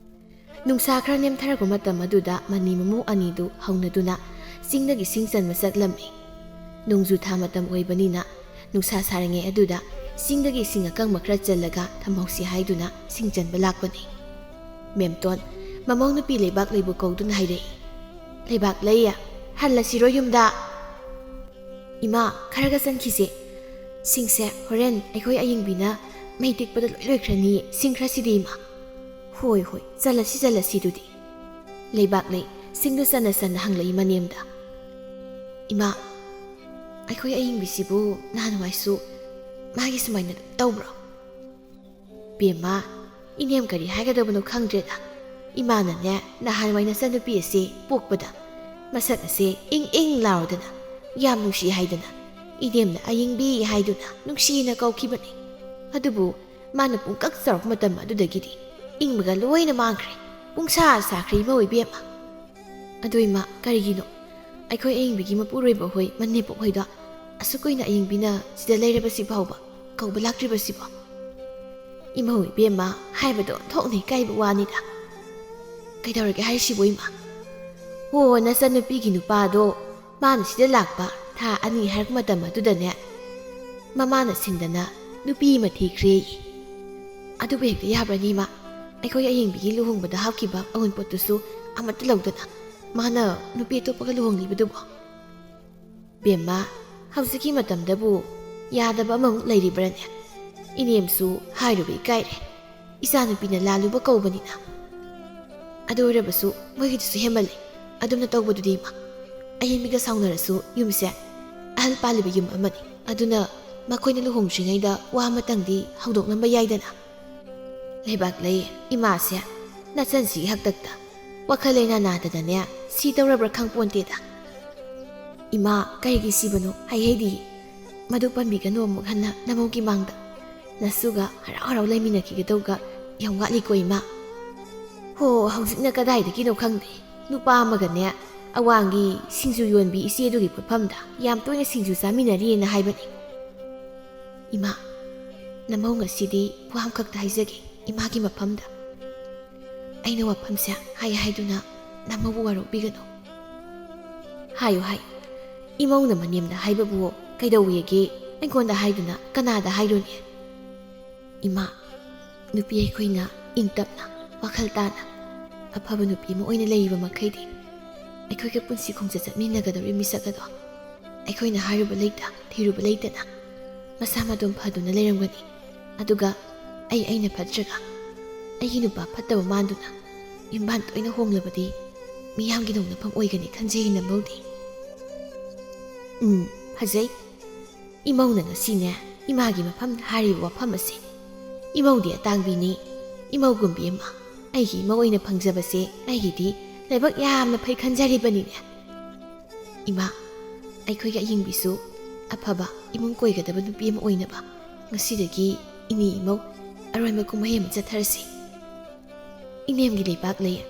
ꯅꯨꯡꯁꯥ ꯈꯔ ꯅꯦꯝꯊꯔꯛꯄ ꯃꯇꯝ ꯑꯗꯨꯗ ꯃꯅꯤ ꯃꯃꯧ ꯑꯅꯤꯗꯨ ꯍꯧꯅꯗꯨꯅ ꯆꯤꯡꯗꯒꯤ ꯁꯤꯡ ꯆꯟꯕ ꯆꯠꯂꯝꯃꯤ ꯅꯣꯡꯖꯨ ꯊꯥ ꯃꯇꯝ ꯑꯣꯏꯕꯅꯤꯅ ꯅꯨꯡꯁꯥ ꯁꯥꯔꯤꯉꯩ ꯑꯗꯨꯗ ꯆꯤꯡꯗꯒꯤ ꯁꯤꯡ ꯑꯀꯪꯕ ꯈꯔ ꯆꯜꯂꯒ ꯊꯝꯍꯧꯁꯤ ꯍꯥꯏꯗꯨꯅ ꯁꯤꯡ ꯆꯟꯕ ꯂꯥꯛꯄꯅꯤ ꯃꯦꯝꯇꯣꯟ ꯃꯃꯧ ꯅꯨꯄꯤ ꯂꯩꯕꯥꯛ ꯂꯩꯕꯨ ꯀꯧꯗꯨꯅ ꯍꯥꯏꯔꯛꯏ ꯂꯩꯕꯥꯛ ꯂꯩꯌꯦ ꯍꯜꯂꯁꯤꯔꯣ ꯌꯨꯝꯗ ꯏꯃꯥ ꯈꯔꯒ ꯆꯟꯈꯤꯁꯦ ꯁꯤꯡꯁꯦ ꯍꯣꯔꯦꯟ ꯑꯩꯈꯣꯏ ꯑꯌꯤꯡꯕꯤꯅ ꯃꯩ ꯇꯤꯛꯄꯗ ꯂꯣꯏꯈ꯭ꯔꯅꯤ ꯁꯤꯡ ꯈꯔꯁꯤꯗꯤ ꯏꯃꯥ ꯍꯣꯏ ꯆꯠꯂꯁꯤ ꯑꯗꯨꯗꯤ ꯂꯩꯕꯥꯛ ꯂꯩ ꯁꯤꯡꯗꯨ ꯆꯟꯅ ꯍꯪꯂꯛꯏ ꯃꯅꯦꯝꯗ ꯏꯃꯥ ꯑꯩꯈꯣꯏ ꯑꯌꯤꯡꯕꯤꯁꯤꯕꯨ ꯅꯍꯥꯟꯋꯥꯏꯁꯨ ꯃꯥꯒꯤ ꯁꯨꯃꯥꯏꯅ ꯇꯧꯕ꯭ꯔꯣ ꯕꯦꯝꯃ ꯏꯅꯦꯝ ꯀꯔꯤ ꯍꯥꯏꯒꯗꯕꯅꯣ ꯈꯪꯗ꯭ꯔꯦꯗ ꯏꯃꯥꯅꯅꯦ ꯅꯍꯥꯟꯋꯥꯏ ꯅꯆꯟꯅꯨꯄꯤ ꯑꯁꯤ ꯄꯣꯛꯄꯗ ꯃꯁꯛ ꯑꯁꯦ ꯏꯪ ꯂꯥꯎꯗꯅ ꯌꯥꯝ ꯅꯨꯡꯁꯤ ꯍꯥꯏꯗꯅ ꯏꯅꯦꯝꯅ ꯑꯌꯤꯡꯕꯤ ꯍꯥꯏꯗꯨꯅ ꯅꯨꯡꯁꯤꯅ ꯀꯧꯈꯤꯕꯅꯤ ꯑꯗꯨꯕꯨ ꯃꯥꯅ ꯄꯨꯡꯀꯛ ꯆꯥꯎꯔꯛꯄ ꯃꯇꯝ ꯑꯗꯨꯗꯒꯤꯗꯤ ꯏꯪꯕꯒ ꯂꯣꯏꯅ ꯃꯥꯡꯈ꯭ꯔꯦ ꯄꯨꯡꯁꯥ ꯁꯥꯈ꯭ꯔꯦ ꯏꯃꯥ ꯏꯕꯦꯝꯃ ꯑꯗꯨ ꯏꯃꯥ ꯀꯔꯤꯒꯤꯅꯣ ꯑꯩꯈꯣꯏ ꯑꯌꯤꯡꯕꯤꯒꯤ ꯃꯄꯨꯔꯣꯏꯕ ꯍꯣꯏ ꯃꯅꯦꯝꯄꯣꯛ ꯍꯣꯏꯗꯣ ꯑꯁꯨꯛ ꯀꯨꯏꯅ ꯑꯌꯤꯡꯕꯤꯅ ꯁꯤꯗ ꯂꯩꯔꯕꯁꯤ ꯐꯥꯎꯕ ꯀꯧꯕ ꯂꯥꯛꯇ꯭ꯔꯤꯕꯁꯤꯕꯣ ꯏꯃꯧ ꯏꯕꯦꯝꯃ ꯍꯥꯏꯕꯗꯣ ꯊꯣꯛꯅ ꯏꯀꯥꯏꯕ ꯋꯥꯅꯤꯗ ꯀꯩꯗꯧꯔꯒꯦ ꯍꯥꯏꯔꯤꯁꯤꯕꯣ ꯏꯃꯥ ꯍꯣ ꯅꯆꯟꯅꯨꯄꯤꯒꯤ ꯅꯨꯄꯥꯗꯣ ꯃꯥꯅ ꯁꯤꯗ ꯂꯥꯛꯄ ꯊꯥ 2 ꯍꯥꯏꯔꯛꯄ ꯃꯇꯝ ꯑꯗꯨꯗꯅꯦ ꯃꯃꯥꯅ ꯁꯤꯡꯗꯅ ꯅꯨꯄꯤ ꯑꯃ ꯊꯤꯈ꯭ꯔꯦꯌꯦ ꯑꯗꯨꯕꯨ ꯍꯦꯛꯇ ꯌꯥꯕ꯭ꯔꯅꯤ ꯏꯃꯥ ꯑꯩꯈꯣꯏ ꯑꯌꯤꯡꯕꯤꯒꯤ ꯂꯨꯍꯣꯡꯕꯗ ꯍꯥꯞꯈꯤꯕ ꯑꯎꯟꯄꯣꯠꯇꯨꯁꯨ ꯑꯃꯠꯇ ꯂꯧꯗꯅ ꯃꯥꯅ ꯅꯨꯄꯤ ꯑꯇꯣꯞꯄꯒ ꯂꯨꯍꯣꯡꯂꯤꯕꯗꯨꯕꯣ ꯕꯦꯝꯃ ꯍꯧꯖꯤꯛꯀꯤ ꯃꯇꯝꯗꯕꯨ ꯌꯥꯗꯕ ꯑꯃꯃꯨꯛ ꯂꯩꯔꯤꯕ꯭ꯔꯅꯦ ꯏꯅꯦꯝꯁꯨ ꯍꯥꯏꯔꯨꯕ ꯏꯀꯥꯏꯔꯦ ꯏꯆꯥꯅꯨꯄꯤꯅ ꯂꯥꯜꯂꯨꯕ ꯀꯧꯕꯅꯤꯅ ꯑꯗꯨ ꯑꯣꯏꯔꯕꯁꯨ ꯃꯣꯏꯒꯤꯗꯨꯁꯨ ꯍꯦꯟꯃꯜꯂꯦ ꯑꯗꯨꯝꯅ ꯇꯧꯕꯗꯨꯗꯤ ꯏꯃꯥ ꯑꯌꯤꯡꯕꯤꯒ ꯁꯥꯎꯅꯔꯁꯨ ꯌꯨꯝꯁꯦ ꯑꯍꯜ ꯄꯥꯜꯂꯤꯕ ꯌꯨꯝ ꯑꯃꯅꯤ ꯑꯗꯨꯅ ꯃꯈꯣꯏꯅ ꯂꯨꯍꯣꯡꯗ꯭ꯔꯤꯉꯩꯗ ꯋꯥ ꯑꯃꯇꯪꯗꯤ ꯍꯧꯗꯣꯛꯅꯕ ꯌꯥꯏꯗꯅ ꯂꯩꯕꯥꯛ ꯂꯩ ꯏꯃꯥꯁꯦ ꯅꯆꯟꯁꯤꯒꯤ ꯍꯛꯇꯛꯇ ꯋꯥꯈꯜ ꯂꯩꯅꯥ ꯅꯥꯗꯅꯅꯦ ꯁꯤ ꯇꯧꯔꯕ꯭ꯔꯥ ꯈꯪꯄꯣꯟꯇꯦꯗ ꯏꯃꯥ ꯀꯔꯤꯒꯤ ꯁꯤꯕꯅꯣ ꯍꯩꯗꯤ ꯃꯗꯨ ꯄꯟꯕꯤꯒꯅꯨ ꯑꯃꯨꯛ ꯍꯟꯅ ꯅꯃꯧꯒꯤ ꯃꯥꯡꯗ ꯅꯁꯨꯒ ꯍꯔꯥꯎ ꯂꯩꯃꯤꯟꯅꯈꯤꯒꯗꯧꯒ ꯌꯥꯝ ꯋꯥꯠꯂꯤꯀꯣ ꯏꯃꯥ ꯍꯣ ꯍꯧꯖꯤꯛꯅ ꯀꯗꯥꯏꯗꯒꯤꯅꯣ ꯈꯪꯗꯦ ꯅꯨꯄꯥ ꯑꯃꯒꯅꯦ ꯑꯋꯥꯡꯒꯤ ꯁꯤꯡꯖꯨ ꯌꯣꯟꯕꯤ ꯏꯆꯦꯗꯨꯒꯤ ꯄꯣꯠꯐꯝꯗ ꯌꯥꯝ ꯇꯣꯏꯅ ꯁꯤꯡꯖꯨ ꯆꯥꯃꯤꯟꯅꯔꯤꯑꯅ ꯍꯥꯏꯕꯅꯤ ꯏꯃꯥ ꯅꯃꯧ ꯉꯁꯤꯗꯤ ꯋꯥ ꯑꯃꯈꯛꯇ ꯍꯥꯏꯖꯒꯦ ꯏꯃꯥꯒꯤ ꯃꯐꯝꯗ ꯑꯩꯅ ꯋꯥꯐꯝꯁꯦ ꯍꯥꯏꯗꯨꯅ ꯅꯃꯧꯕꯨ ꯋꯥꯔꯧꯕꯤꯒꯅꯨ ꯍꯥꯏꯌꯨ ꯏꯃꯧꯅ ꯃꯅꯦꯝꯗ ꯍꯥꯏꯕꯕꯨ ꯀꯩꯗꯧꯋꯦꯒꯦ ꯑꯩꯉꯣꯟꯗ ꯍꯥꯏꯗꯨꯅ ꯀꯅꯥꯗ ꯍꯥꯏꯔꯨꯅꯤ ꯏꯃꯥ ꯅꯨꯄꯤ ꯑꯩꯈꯣꯏꯅ ꯏꯪ ꯇꯞꯅ ꯋꯥꯈꯜ ꯇꯥꯅ ꯑꯐꯕ ꯅꯨꯄꯤ ꯑꯃ ꯑꯣꯏꯅ ꯂꯩꯔꯤꯕ ꯃꯈꯩꯗꯤ ꯑꯩꯈꯣꯏꯒ ꯄꯨꯟꯁꯤ ꯈꯣꯡꯆꯠ ꯆꯠꯃꯤꯟꯅꯒꯗꯧꯔꯤꯕ ꯃꯤꯁꯛ ꯑꯗꯣ ꯑꯩꯈꯣꯏꯅ ꯍꯥꯏꯔꯨꯕ ꯂꯩꯇ ꯊꯤꯔꯨꯕ ꯂꯩꯇꯅ ꯃꯁꯥ ꯃꯇꯣꯝ ꯐꯗꯨꯅ ꯂꯩꯔꯝꯒꯅꯤ ꯑꯗꯨꯒ ꯑꯩꯅ ꯐꯠꯇ꯭ꯔꯒ ꯑꯩꯒꯤ ꯅꯨꯄꯥ ꯐꯠꯇꯕ ꯃꯥꯟꯗꯨꯅ ꯌꯨꯝꯕꯥꯟ ꯇꯣꯏꯅ ꯍꯣꯡꯂꯕꯗꯤ ꯃꯤꯌꯥꯝꯒꯤ ꯅꯣꯡꯅꯐꯝ ꯑꯣꯏꯒꯅꯤ ꯈꯟꯖꯩ ꯅꯃꯧꯗꯤ ꯐꯖꯩ ꯏꯃꯧꯅ ꯉꯁꯤꯅꯦ ꯏꯃꯥꯒꯤ ꯃꯐꯝꯗ ꯍꯥꯏꯔꯤꯕ ꯋꯥꯐꯝ ꯑꯁꯤ ꯏꯃꯧꯗꯤ ꯑꯇꯥꯡꯕꯤꯅꯤ ꯏꯃꯧꯒꯨꯝꯕꯤ ꯑꯃ ꯑꯩꯒꯤ ꯏꯃꯧ ꯑꯣꯏꯅ ꯐꯪꯖꯕꯁꯦ ꯑꯩꯒꯤꯗꯤ ꯂꯥꯏꯕꯛ ꯌꯥꯝꯅ ꯐꯩ ꯈꯟꯖꯔꯤꯕꯅꯤꯅꯦ ꯏꯃꯥ ꯑꯩꯈꯣꯏꯒꯤ ꯑꯌꯤꯡꯕꯤꯁꯨ ꯑꯐꯕ ꯏꯃꯨꯡ ꯀꯣꯏꯒꯗꯕ ꯅꯨꯄꯤ ꯑꯃ ꯑꯣꯏꯅꯕ ꯉꯁꯤꯗꯒꯤ ꯏꯅꯦ ꯏꯃꯧ ꯑꯔꯣꯟꯕ ꯀꯨꯝꯍꯩ ꯑꯃ ꯆꯠꯊꯔꯁꯤ ꯏꯅꯦꯝꯒꯤ ꯂꯩꯕꯥꯛ ꯂꯩ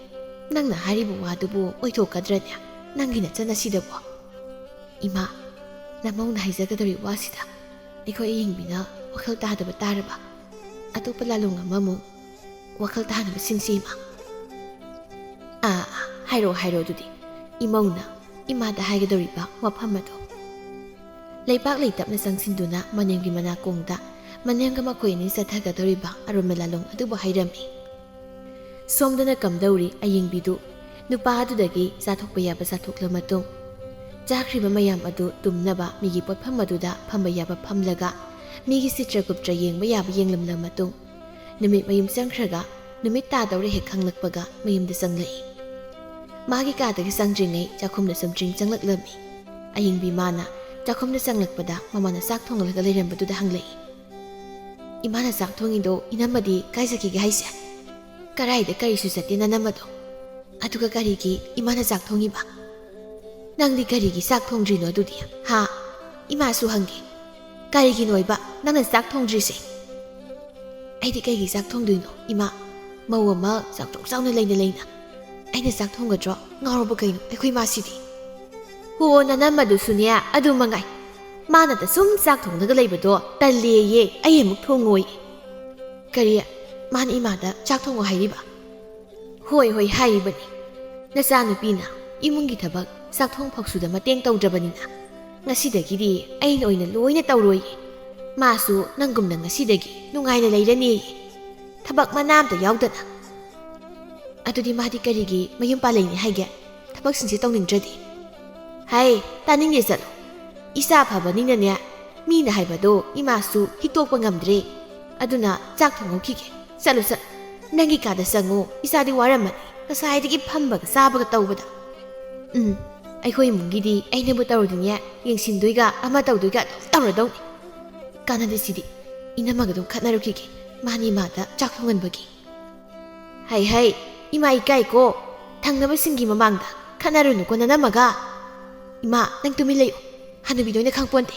ꯅꯪꯅ ꯍꯥꯏꯔꯤꯕ ꯋꯥꯗꯨꯕꯨ ꯑꯣꯏꯊꯣꯛꯀꯗ꯭ꯔꯅꯦ ꯅꯪꯒꯤ ꯅꯆꯟꯅꯁꯤꯗꯕꯣ ꯏꯃꯥ ꯅꯃꯧꯅ ꯍꯥꯏꯖꯒꯗꯧꯔꯤ ꯋꯥꯁꯤꯗ ꯑꯩꯈꯣꯏ ꯑꯌꯤꯡꯕꯤꯅ ꯋꯥꯈꯜ ꯇꯥꯗꯕ ꯇꯥꯔꯕ ꯑꯇꯣꯞꯄ ꯂꯥꯂꯣꯡ ꯑꯃꯃꯨꯛ ꯋꯥꯈꯜ ꯇꯥꯅꯕ ꯁꯤꯟꯁꯤ ꯏꯃꯥ ꯍꯥꯏꯔꯣ ꯑꯗꯨꯗꯤ ꯏꯃꯧꯅ ꯏꯃꯥꯗ ꯍꯥꯏꯒꯗꯧꯔꯤꯕ ꯋꯥꯐꯝ ꯑꯗꯣ ꯂꯩꯕꯥꯛ ꯂꯩꯇꯞꯅ ꯆꯪꯁꯤꯟꯗꯨꯅ ꯃꯅꯦꯝꯒꯤ ꯃꯅꯥꯀꯣꯡꯗ ꯃꯅꯦꯝꯒ ꯃꯈꯣꯏ ꯑꯅꯤ ꯆꯠꯊꯒꯗꯧꯔꯤꯕ ꯑꯔꯣꯟꯕ ꯂꯥꯂꯣꯡ ꯑꯗꯨꯕꯨ ꯍꯥꯏꯔꯝꯃꯤ ꯁꯣꯝꯗꯅ ꯀꯝꯗꯧꯔꯤ ꯑꯌꯤꯡꯕꯤꯗꯨ ꯅꯨꯄꯥ ꯑꯗꯨꯗꯒꯤ ꯆꯥꯊꯣꯛꯄ ꯌꯥꯕ ꯆꯥꯊꯣꯛꯂ ꯃꯇꯨꯡ ꯆꯥꯈ꯭ꯔꯤꯕ ꯃꯌꯥꯝ ꯑꯗꯨ ꯇꯨꯝꯅꯕ ꯃꯤꯒꯤ ꯄꯣꯠꯐꯝ ꯑꯗꯨꯗ ꯐꯝꯕ ꯌꯥꯕ ꯐꯝꯂꯒ ꯃꯤꯒꯤ ꯆꯤꯇ꯭ꯔ ꯒꯨꯞꯇ꯭ꯔ ꯌꯦꯡꯕ ꯌꯥꯕ ꯌꯦꯡꯂꯝꯂ ꯃꯇꯨꯡ ꯅꯨꯃꯤꯠ ꯃꯌꯨꯝ ꯆꯪꯈ꯭ꯔꯒ ꯅꯨꯃꯤꯠ ꯇꯥꯗꯧꯔꯦ ꯍꯦꯛ ꯈꯪꯂꯛꯄꯒ ꯃꯌꯨꯝꯗ ꯆꯪꯂꯛꯏ ꯃꯥꯒꯤ ꯀꯥꯗꯒꯤ ꯆꯪꯗ꯭ꯔꯤꯉꯩ ꯆꯥꯛꯈꯨꯝꯗ ꯆꯨꯝꯗ꯭ꯔꯤꯡ ꯆꯪꯂꯛꯂꯝꯃꯤ ꯑꯌꯤꯡꯕꯤ ꯃꯥꯅ ꯆꯥꯛꯈꯨꯝꯗ ꯆꯪꯂꯛꯄꯗ ꯃꯃꯥꯅ ꯆꯥꯛ ꯊꯣꯡꯂꯒ ꯂꯩꯔꯝꯕꯗꯨꯗ ꯍꯪꯂꯛꯏ꯫ ꯏꯃꯥꯅ ꯆꯥꯛ ꯊꯣꯡꯉꯤꯗꯣ ꯏꯅꯝꯃꯗꯤ ꯀꯥꯏ ꯆꯠꯈꯤꯒꯦ ꯍꯥꯏꯁꯦ? ꯀꯔꯥꯏꯗ ꯀꯔꯤꯁꯨ ꯆꯠꯇꯦ ꯅꯅꯝꯃꯗꯣ꯫ ꯑꯗꯨꯒ ꯀꯔꯤꯒꯤ ꯏꯃꯥꯅ ꯆꯥꯛ ꯊꯣꯡꯉꯤꯕ? ꯅꯪꯗꯤ ꯀꯔꯤꯒꯤ ꯆꯥꯛ ꯊꯣꯡꯗ꯭ꯔꯤꯅꯣ ꯑꯗꯨꯗꯤ? ꯍꯥ? ꯏꯃꯥꯁꯨ ꯍꯪꯒꯦ꯫ ꯀꯔꯤꯒꯤꯅꯣꯏꯕ ꯅꯪꯅ ꯆꯥꯛ ꯊꯣꯡꯗ꯭ꯔꯤꯁꯦ? ꯑꯩꯗꯤ ꯀꯩꯒꯤ ꯆꯥꯛ ꯊꯣꯡꯗꯣꯏꯅꯣ ꯏꯃꯥ? ꯃꯧ ꯑꯃ ꯆꯥꯎꯊꯣꯛ ꯆꯥꯎꯅ ꯂꯩꯅ ꯑꯩꯅ ꯆꯥꯛ ꯊꯣꯡꯒꯗ꯭ꯔꯣ? ꯉꯥꯎꯔꯕ ꯀꯩꯅꯣ ꯑꯩꯈꯣꯏ ꯃꯥꯁꯤꯗꯤ? ꯍꯣ ꯅꯅꯝꯃꯗꯨꯁꯨꯅꯦ ꯑꯗꯨ ꯃꯉꯥꯏ꯫ ꯃꯥꯅꯗ ꯁꯨꯝ ꯆꯥꯛ ꯊꯣꯡꯂꯒ ꯂꯩꯕꯗꯣ ꯇꯜꯂꯦꯌꯦ, ꯑꯩ ꯑꯃꯨꯛ ꯊꯣꯡꯉꯣꯏ꯫ ꯀꯔꯤ? ꯃꯥꯅ ꯏꯃꯥꯗ ꯆꯥꯛ ꯊꯣꯡꯉꯣ ꯍꯥꯏꯔꯤꯕ? ꯍꯣꯏ ꯍꯥꯏꯔꯤꯕꯅꯤ꯫ ꯅꯆꯥꯅꯨꯄꯤꯅ ꯏꯃꯨꯡꯒꯤ ꯊꯕꯛ ꯆꯥꯛꯊꯣꯡ ꯐꯥꯎꯁꯨꯗ ꯃꯇꯦꯡ ꯇꯧꯗ꯭ꯔꯕꯅꯤꯅ ꯉꯁꯤꯗꯒꯤꯗꯤ ꯑꯩꯅ ꯑꯣꯏꯅ ꯂꯣꯏꯅ ꯇꯧꯔꯣꯏꯌꯦ꯫ ꯃꯥꯁꯨ ꯅꯪꯒꯨꯝꯅ ꯉꯁꯤꯗꯒꯤ ꯅꯨꯡꯉꯥꯏꯅ ꯂꯩꯔꯅꯤꯌꯦ, ꯊꯕꯛ ꯃꯅꯥ ꯑꯝꯇ ꯌꯥꯎꯗꯅ꯫ ꯑꯗꯨꯗꯤ ꯃꯥꯗꯤ ꯀꯔꯤꯒꯤ ꯃꯌꯨꯝ ꯄꯥꯜꯂꯛꯏꯅꯦ ꯍꯥꯏꯒꯦ? ꯊꯕꯛꯁꯤꯡꯁꯦ ꯇꯧꯅꯤꯡꯗ꯭ꯔꯗꯤ? ꯍꯥꯏ ꯇꯥꯅꯤꯡꯉꯦ ꯆꯠꯂꯣ꯫ ꯏꯆꯥ ꯐꯕꯅꯤꯅꯅꯦ ꯃꯤꯅ ꯍꯥꯏꯕꯗꯣ ꯏꯃꯥꯁꯨ ꯍꯤꯛꯇꯣꯛꯄ ꯉꯝꯗ꯭ꯔꯦ꯫ ꯑꯗꯨꯅ ꯆꯥꯛ ꯊꯣꯡꯉꯨꯈꯤꯒꯦ꯫ ꯆꯠꯂꯣ ꯅꯪꯒꯤ ꯀꯥꯗ ꯆꯪꯉꯨ, ꯏꯆꯥꯗꯤ ꯋꯥꯔꯝꯃꯅꯤ ꯉꯁꯥꯏꯗꯒꯤ ꯐꯝꯕꯒ ꯆꯥꯕꯒ ꯇꯧꯕꯗ꯫ ꯑꯩꯈꯣꯏ ꯏꯃꯨꯡꯒꯤꯗꯤ ꯑꯩꯅꯕꯨ ꯇꯧꯔꯗꯤꯅꯦ ꯌꯦꯡꯁꯤꯟꯗꯣꯏꯒ ꯑꯃ ꯇꯧꯗꯣꯏꯒ ꯑꯗꯨꯝ ꯇꯧꯔꯗꯧꯅꯤ꯫ ꯀꯥꯟꯅꯗꯦ ꯁꯤꯗꯤ, ꯏꯅꯝꯃꯒ ꯑꯗꯨꯝ ꯈꯠꯅꯔꯨꯈꯤꯒꯦ ꯃꯥꯅꯤ ꯏꯃꯥꯗ ꯆꯥꯛ ꯊꯣꯡꯍꯟꯕꯒꯤ꯫ ꯍꯩ ꯏꯃꯥ ꯏꯀꯥꯏꯀꯣ, ꯊꯪꯅꯕꯁꯤꯡꯒꯤ ꯃꯃꯥꯡꯗ ꯈꯠꯅꯔꯨꯅꯨꯀꯣ ꯅꯅꯝꯃꯒ꯫ ꯏꯃꯥ ꯅꯪ ꯇꯨꯃꯤꯟ ꯂꯩꯌꯨ, ꯍꯅꯨꯕꯤꯗꯣ ꯑꯣꯏꯅ ꯈꯪꯄꯣꯟꯇꯦ꯫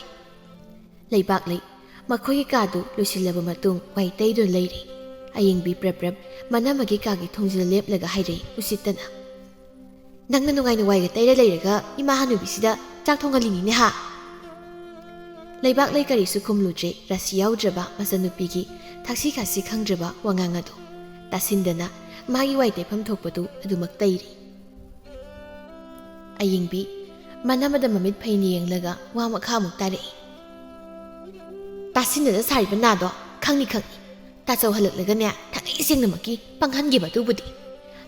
ꯂꯩꯕꯥꯛꯂꯩ ꯃꯈꯣꯏꯒꯤ ꯀꯥꯗꯨ ꯂꯣꯏꯁꯤꯜꯂꯕ ꯃꯇꯨꯡ ꯋꯥꯏ ꯇꯩꯗꯨꯅ ꯂꯩꯔꯤ꯫ ꯑꯌꯤꯡꯕꯤ ꯄ꯭ꯔꯞ ꯃꯅꯝꯃꯒꯤ ꯀꯥꯒꯤ ꯊꯣꯡꯖꯤꯜ ꯂꯦꯞꯂꯒ ꯍꯥꯏꯔꯛꯏ ꯎꯁꯤꯠꯇꯅ꯫ ꯅꯪꯅ ꯅꯨꯡꯉꯥꯏꯅ ꯋꯥꯏꯒ ꯇꯩꯔ ꯂꯩꯔꯒ ꯏꯃꯥ ꯍꯅꯨꯕꯤꯁꯤꯗ ꯆꯥꯛ ꯊꯣꯡꯍꯜꯂꯤꯅꯤꯅꯦ ꯍꯥ? ꯂꯩꯕꯥꯛꯂꯩ ꯀꯔꯤꯁꯨ ꯈꯨꯝꯂꯨꯗ꯭ꯔꯦ ꯔꯥꯁꯤ ꯌꯥꯎꯗ꯭ꯔꯕ ꯃꯆꯟꯅꯨꯄꯤꯒꯤ ꯊꯛꯁꯤ ꯈꯥꯁꯤ ꯈꯪꯗ꯭ꯔꯕ ꯋꯥꯉꯥꯡ ꯑꯗꯨ ꯇꯥꯁꯤꯟꯗꯅ ꯃꯥꯒꯤ ꯋꯥꯏ ꯇꯩꯐꯝ ꯊꯣꯛꯄꯗꯨ ꯑꯗꯨꯃꯛ ꯇꯩꯔꯤ꯫ ꯑꯌꯤꯡꯕꯤ ꯃꯅꯝꯃꯗ ꯃꯃꯤꯠ ꯐꯩꯅ ꯌꯦꯡꯂꯒ ꯋꯥ ꯃꯈꯥꯃꯨꯛ ꯇꯥꯔꯛꯏ꯫ ꯇꯥꯁꯤꯟꯗꯅ ꯁꯥꯔꯤꯕ ꯅꯥꯗꯣ ꯈꯪꯅꯤ ꯇꯥꯆꯧꯍꯜꯂꯛꯂꯒꯅꯦ ꯊꯥꯡꯉꯩ ꯁꯦꯡꯅꯃꯛꯀꯤ ꯄꯪꯍꯟꯈꯤꯕ ꯑꯗꯨꯕꯨꯗꯤ꯫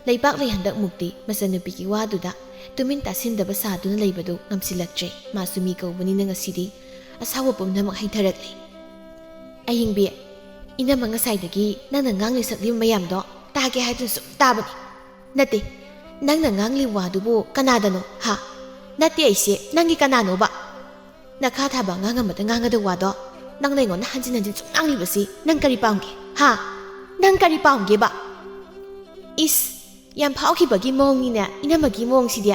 ꯂꯩꯕꯥꯛꯂꯩ ꯍꯟꯗꯛꯃꯨꯛꯇꯤ ꯃꯆꯟꯅꯨꯄꯤꯒꯤ ꯋꯥꯗꯨꯗ ꯇꯨꯃꯤꯟ ꯇꯥꯁꯤꯟꯗꯕ ꯁꯥꯗꯨꯅ ꯂꯩꯕꯗꯨ ꯉꯝꯁꯤꯜꯂꯛꯇ꯭ꯔꯦ꯫ ꯃꯥꯁꯨ ꯃꯤ ꯀꯧꯕꯅꯤꯅ ꯉꯁꯤꯗꯤ ꯑꯁꯥꯎꯕ ꯄꯨꯝꯅꯃꯛ ꯍꯩꯊꯔꯛꯂꯤ꯫ ꯑꯌꯤꯡꯕꯤ, ꯏꯅꯝꯃ ꯉꯁꯥꯏꯗꯒꯤ ꯅꯪꯅ ꯉꯥꯡꯂꯤ ꯁꯛꯂꯤꯕ ꯃꯌꯥꯝꯗꯣ ꯇꯥꯒꯦ ꯍꯥꯏꯗꯨꯅ ꯁꯨꯝ ꯇꯥꯕꯅꯤ꯫ ꯅꯠꯇꯦ, ꯅꯪꯅ ꯉꯥꯡꯂꯤꯕ ꯋꯥꯗꯨꯕꯨ ꯀꯅꯥꯗꯅꯣ ꯍꯥ? ꯅꯠꯇꯦ ꯑꯩꯁꯦ ꯅꯪꯒꯤ ꯀꯅꯥꯅꯣꯕ? ꯅꯈꯥ ꯊꯥꯕ ꯑꯉꯥꯡ ꯑꯃꯗ ꯉꯥꯡꯒꯗꯕ ꯋꯥꯗꯣ ꯅꯪꯅ ꯑꯩꯉꯣꯟꯗ ꯍꯟꯖꯤꯟ ꯁꯨꯝ ꯉꯥꯡꯂꯤꯕꯁꯤ ꯅꯪ ꯀꯔꯤ ꯄꯥꯝꯒꯦ ꯍꯥ? ꯅꯪ ꯀꯔꯤ ꯄꯥꯝꯒꯦꯕ? ꯏꯁ, ꯌꯥꯝ ꯐꯥꯎꯈꯤꯕꯒꯤ ꯃꯑꯣꯡꯅꯤꯅꯦ ꯏꯅꯝꯃꯒꯤ ꯃꯑꯣꯡꯁꯤꯗꯤ꯫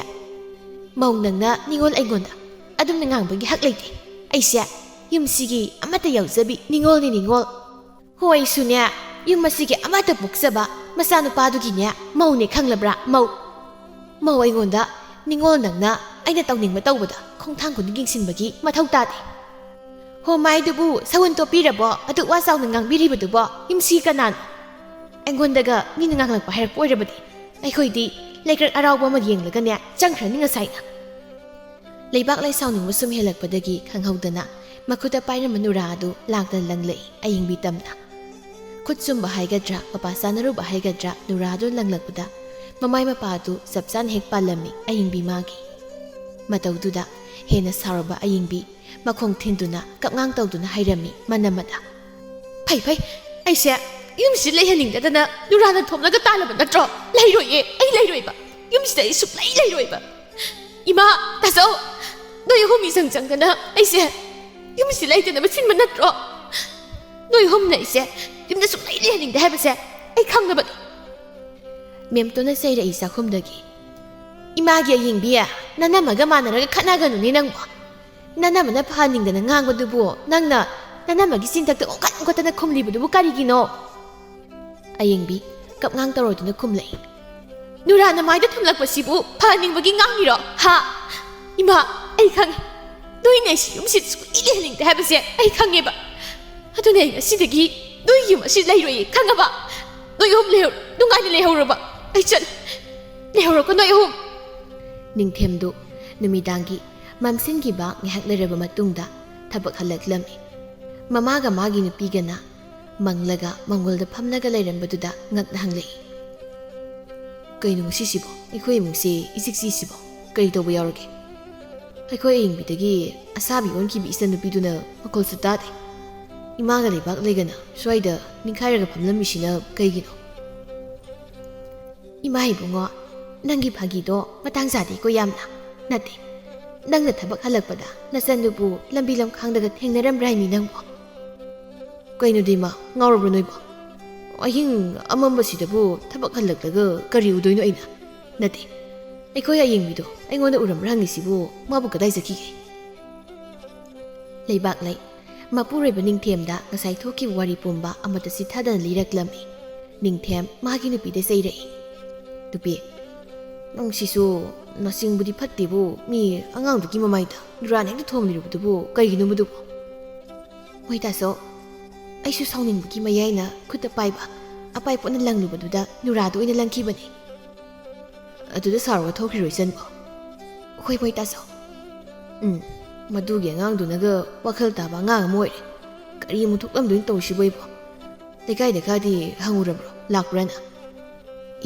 ꯃꯧ ꯅꯪꯅ ꯅꯤꯡꯉꯣꯜ ꯑꯩꯉꯣꯟꯗ ꯑꯗꯨꯝꯅ ꯉꯥꯡꯕꯒꯤ ꯍꯛ ꯂꯩꯇꯦ꯫ ꯑꯩꯁꯦ ꯌꯨꯝꯁꯤꯒꯤ ꯑꯃꯠꯇ ꯌꯥꯎꯖꯕꯤ ꯅꯤꯡꯉꯣꯜꯅꯤ ꯅꯤꯡꯉꯣꯜ꯫ ꯍꯣ ꯑꯩꯁꯨꯅꯦ ꯌꯨꯝ ꯑꯁꯤꯒꯤ ꯑꯃꯠꯇ ꯄꯣꯛꯆꯕ ꯃꯆꯥꯅꯨꯄꯥꯗꯨꯒꯤꯅꯦ ꯃꯧꯅꯦ ꯈꯪꯂꯕ꯭ꯔꯥ? ꯃꯧ ꯑꯩꯉꯣꯟꯗ ꯅꯤꯡꯉꯣꯜ ꯅꯪꯅ ꯑꯩꯅ ꯇꯧꯅꯤꯡꯕ ꯇꯧꯕꯗ ꯈꯣꯡꯊꯥꯡ ꯈꯨꯗꯤꯡ ꯌꯦꯡꯁꯤꯟꯕꯒꯤ ꯃꯊꯧ ꯇꯥꯗꯦ꯫ ꯍꯣ ꯃꯥꯏꯗꯨꯕꯨ ꯁꯎꯟ ꯇꯣꯞꯄꯤꯔꯕꯣ? ꯑꯗꯨꯛ ꯋꯥ ꯆꯥꯎꯅ ꯉꯥꯡꯕꯤꯔꯤꯕꯗꯨꯕꯣ ꯌꯨꯝꯁꯤ ꯀꯅꯥꯅꯣ? ꯑꯩꯉꯣꯟꯗꯒ ꯃꯤꯅ ꯉꯥꯡꯂꯛꯄ ꯍꯥꯏꯔꯛꯄ ꯑꯣꯏꯔꯕꯗꯤ ꯑꯩꯈꯣꯏꯗꯤ ꯂꯩꯀ꯭ꯔꯛ ꯑꯔꯥꯎꯕ ꯑꯃ ꯌꯦꯡꯂꯒꯅꯦ ꯆꯪꯈ꯭ꯔꯅꯤ ꯉꯁꯥꯏꯅ꯫ ꯂꯩꯕꯥꯛꯂꯩ ꯁꯥꯎꯅꯤꯡꯕ ꯁꯨꯝ ꯍꯦꯜꯂꯛꯄꯗꯒꯤ ꯈꯪꯍꯧꯗꯅ ꯃꯈꯨꯠꯇ ꯄꯥꯏꯔꯝꯕ ꯅꯨꯔꯥ ꯑꯗꯨ ꯂꯥꯛꯇꯅ ꯂꯪꯂꯛꯏ ꯑꯌꯤꯡꯕꯤ ꯇꯝꯅ꯫ ꯈꯨꯠ ꯆꯨꯝꯕ ꯍꯥꯏꯒꯗ꯭ꯔꯥ ꯃꯄꯥ ꯆꯥꯅꯔꯨꯕ ꯍꯥꯏꯒꯗ꯭ꯔꯥ ꯅꯨꯔꯥ ꯑꯗꯨ ꯂꯪꯂꯛꯄꯗ ꯃꯃꯥꯏ ꯃꯄꯥ ꯑꯗꯨ ꯆꯞ ꯆꯥꯅ ꯍꯦꯛ ꯄꯥꯜꯂꯝꯃꯤ ꯑꯌꯤꯡꯕꯤ ꯃꯥꯒꯤ꯫ ꯃꯇꯧꯗꯨꯗ ꯍꯦꯟꯅ ꯁꯥꯎꯔꯕ ꯑꯌꯤꯡꯕꯤ ꯃꯈꯣꯡ ꯊꯤꯟꯗꯨꯅ ꯀꯞꯉꯥꯡ ꯇꯧꯗꯨꯅ ꯍꯥꯏꯔꯝꯃꯤ ꯃꯅꯝꯃꯗ꯫ ꯐꯩ ꯑꯩꯁꯦ ꯌꯨꯝꯁꯤ ꯂꯩꯍꯟꯅꯤꯡꯗꯗꯅ ꯅꯨꯔꯥꯅ ꯊꯣꯝꯂꯒ ꯇꯥꯜꯂꯕ ꯅꯠꯇ꯭ꯔꯣ? ꯂꯩꯔꯣꯏꯌꯦ, ꯑꯩ ꯂꯩꯔꯣꯏꯕ ꯌꯨꯝꯁꯤꯗ ꯑꯩ ꯁꯨꯛꯂꯩ ꯂꯩꯔꯣꯏꯕ꯫ ꯏꯃꯥ, ꯇꯥꯆꯧ, ꯅꯣꯏ ꯑꯍꯨꯝ ꯃꯤꯆꯪ ꯆꯪꯗꯅ ꯑꯩꯁꯦ ꯌꯨꯝꯁꯤ ꯂꯩꯇꯅꯕ ꯁꯤꯟꯕ ꯅꯠꯇ꯭ꯔꯣ? ꯅꯣꯏ ꯑꯍꯨꯝꯅ ꯑꯩꯁꯦ ꯌꯨꯝꯗ ꯁꯨꯛꯂꯩ ꯂꯩꯍꯟꯅꯤꯡꯗꯦ ꯍꯥꯏꯕꯁꯦ ꯑꯩ ꯈꯪꯅꯕꯅꯤ꯫ ꯃꯦꯝꯇꯣꯟꯅ ꯆꯩꯔꯛꯏ ꯆꯥꯛꯈꯨꯝꯗꯒꯤ꯫ ꯏꯃꯥꯒꯤ ꯑꯌꯤꯡꯕꯤ, ꯅꯅꯝꯃꯒ ꯃꯥꯟꯅꯔꯒ ꯈꯠꯅꯒꯅꯨꯅꯦ ꯅꯪꯕꯣ꯫ ꯅꯅꯝꯃꯅ ꯐꯍꯟꯅꯤꯡꯗꯅ ꯉꯥꯡꯕꯗꯨꯕꯨ ꯅꯪꯅ ꯅꯅꯝꯃꯒꯤ ꯆꯤꯟꯊꯛꯇ ꯑꯣꯟꯈꯠꯇꯅ ꯈꯨꯝꯂꯤꯕꯗꯨꯕꯨ ꯀꯔꯤꯒꯤꯅꯣ? ꯑꯌꯤꯡꯕꯤ ꯀꯞꯉꯥꯡ ꯇꯧꯔꯗꯨꯅ ꯈꯨꯝꯂꯛꯏ꯫ ꯅꯨꯔꯥꯅ ꯃꯥꯏꯗ ꯊꯨꯝꯂꯛꯄꯁꯤꯕꯨ ꯐꯍꯟꯅꯤꯡꯕꯒꯤ ꯉꯥꯡꯉꯤꯔꯣ ꯍꯥ? ꯏꯃꯥ, ꯑꯩ ꯈꯪꯉꯦ ꯅꯣꯏꯅ ꯑꯩꯁꯤ ꯌꯨꯝꯁꯤꯗ ꯁꯨꯛꯂꯩ ꯂꯩꯍꯟꯅꯤꯡꯗꯦ ꯍꯥꯏꯕꯁꯦ ꯑꯩ ꯈꯪꯉꯦꯕ꯫ ꯑꯗꯨꯅ ꯑꯩ ꯉꯁꯤꯗꯒꯤ ꯅꯣꯏ ꯌꯨꯝ ꯑꯁꯤ ꯂꯩꯔꯣꯏꯌꯦ ꯈꯪꯉꯕ? ꯅꯣꯏ ꯑꯍꯨꯝ ꯅꯨꯡꯉꯥꯏꯅ ꯂꯩꯍꯧꯔꯕ ꯑꯩ ꯆꯠꯂꯦ꯫ ꯂꯩꯍꯧꯔꯣꯀꯣ ꯅꯣꯏ ꯑꯍꯨꯝ꯫ ꯅꯤꯡꯊꯦꯝꯗꯨ ꯅꯨꯃꯤꯗꯥꯡꯒꯤ ꯃꯝꯁꯤꯟꯈꯤꯕ ꯉꯥꯏꯍꯥꯛ ꯂꯩꯔꯕ ꯃꯇꯨꯡꯗ ꯊꯕꯛ ꯍꯜꯂꯛꯂꯝꯃꯤ꯫ ꯃꯃꯥꯒ ꯃꯥꯒꯤ ꯅꯨꯄꯤꯒꯅ ꯃꯪꯂꯒ ꯃꯪꯒꯣꯜꯗ ꯐꯝꯂꯒ ꯂꯩꯔꯝꯕꯗꯨꯗ ꯉꯛꯅ ꯍꯪꯂꯛꯏ꯫ ꯀꯩꯅꯣ ꯉꯁꯤꯁꯤꯕꯣ ꯑꯩꯈꯣꯏ ꯏꯃꯨꯡꯁꯦ ꯏꯆꯤꯛꯁꯤꯕꯣ? ꯀꯔꯤ ꯇꯧꯕ ꯌꯥꯎꯔꯒꯦ? ꯑꯩꯈꯣꯏ ꯑꯌꯤꯡꯕꯤꯗꯒꯤ ꯑꯁꯥꯕꯤ ꯑꯣꯟꯈꯤꯕ ꯏꯆꯟꯅꯨꯄꯤꯗꯨꯅ ꯃꯈꯣꯜꯁꯨ ꯇꯥꯗꯦ꯫ ꯏꯃꯥꯒ ꯂꯩꯕꯥꯛꯂꯩꯒꯅ ꯁ꯭ꯋꯥꯏꯗ ꯅꯤꯡꯈꯥꯏꯔꯒ ꯐꯝꯂꯝꯃꯤꯁꯤꯅ ꯀꯩꯒꯤꯅꯣ? ꯏꯃꯥ ꯏꯕꯨꯡꯉꯣ, ꯅꯪꯒꯤ ꯐꯥꯒꯤꯗꯣ ꯃꯇꯥꯡ ꯆꯥꯗꯦꯀꯣ ꯌꯥꯝꯅ꯫ ꯅꯠꯇꯦ, ꯅꯪꯅ ꯊꯕꯛ ꯍꯜꯂꯛꯄꯗ ꯅꯆꯟꯗꯨꯕꯨ ꯂꯝꯕꯤ ꯂꯝꯈꯥꯡꯗꯒ ꯊꯦꯡꯅꯔꯝꯕ꯭ꯔꯥ ꯍꯥꯏꯃꯤ ꯅꯪꯕꯣ? ꯀꯩꯅꯣꯗꯤ ꯏꯃꯥ, ꯉꯥꯎꯔꯕ꯭ꯔꯣ ꯅꯣꯏꯕꯣ? ꯑꯍꯤꯡ ꯑꯃꯝꯕꯁꯤꯗꯕꯨ ꯊꯕꯛ ꯍꯜꯂꯛꯂꯒ ꯀꯔꯤ ꯎꯗꯣꯏꯅꯣ ꯑꯩꯅ? ꯅꯠꯇꯦ, ꯑꯩꯈꯣꯏ ꯑꯌꯦꯡꯕꯤꯗꯣ ꯑꯩꯉꯣꯟꯗ ꯎꯔꯝꯕ꯭ꯔꯥ ꯍꯪꯉꯤꯁꯤꯕꯨ ꯃꯥꯕꯨ ꯀꯗꯥꯏ ꯆꯠꯈꯤꯒꯦ? ꯂꯩꯕꯥꯛꯂꯩ ꯃꯄꯨꯔꯣꯏꯕ ꯅꯤꯡꯊꯦꯝꯗ ꯉꯁꯥꯏ ꯊꯣꯛꯈꯤꯕ ꯋꯥꯔꯤ ꯄꯨꯝꯕ ꯑꯃꯠꯇ ꯆꯤꯊꯗꯅ ꯂꯤꯔꯛꯂꯝꯃꯤ꯫ ꯅꯤꯡꯊꯦꯝ ꯃꯥꯒꯤ ꯅꯨꯄꯤꯗ ꯆꯩꯔꯛꯏ꯫ ꯅꯨꯄꯤ, ꯅꯪꯁꯤꯁꯨ ꯅꯆꯤꯡꯕꯨꯗꯤ ꯐꯠꯇꯦꯕꯨ ꯃꯤ ꯑꯉꯥꯡꯗꯨꯒꯤ ꯃꯃꯥꯏꯗ ꯅꯨꯔꯥꯟ ꯍꯦꯛꯇ ꯊꯣꯝꯂꯤꯔꯨꯕꯗꯨꯕꯨ ꯀꯩꯒꯤꯅꯣ ꯃꯗꯨꯕꯨ? ꯍꯣꯏ ꯇꯥꯆꯧ, ꯑꯩꯁꯨ ꯁꯥꯎꯅꯤꯡꯕꯒꯤ ꯃꯌꯥꯏꯅ ꯈꯨꯠꯇ ꯄꯥꯏꯕ ꯑꯄꯥꯏ ꯄꯣꯠꯅ ꯂꯪꯂꯨꯕꯗꯨꯗ ꯅꯨꯔꯥꯗꯨ ꯑꯣꯏꯅ ꯂꯪꯈꯤꯕꯅꯤ꯫ ꯑꯗꯨꯗ ꯁꯥꯎꯔꯒ ꯊꯣꯛꯈꯤꯔꯣ ꯏꯆꯟꯕꯣ? ꯍꯣꯏ ꯍꯣꯏ ꯇꯥꯆꯧ꯫ ꯃꯗꯨꯒꯤ ꯑꯉꯥꯡꯗꯨꯅꯒ ꯋꯥꯈꯜ ꯇꯥꯕ ꯑꯉꯥꯡ ꯑꯃ ꯑꯣꯏꯔꯦ꯫ ꯀꯔꯤ ꯑꯃꯨꯛ ꯊꯣꯛꯂꯝꯗꯣꯏꯅ ꯇꯧꯔꯤꯁꯤꯕꯣ ꯑꯩꯕꯣ? ꯂꯩꯀꯥꯏꯗꯒꯗꯤ ꯍꯪꯉꯨꯔꯕ꯭ꯔꯣ, ꯂꯥꯛꯄ꯭ꯔꯥꯅ?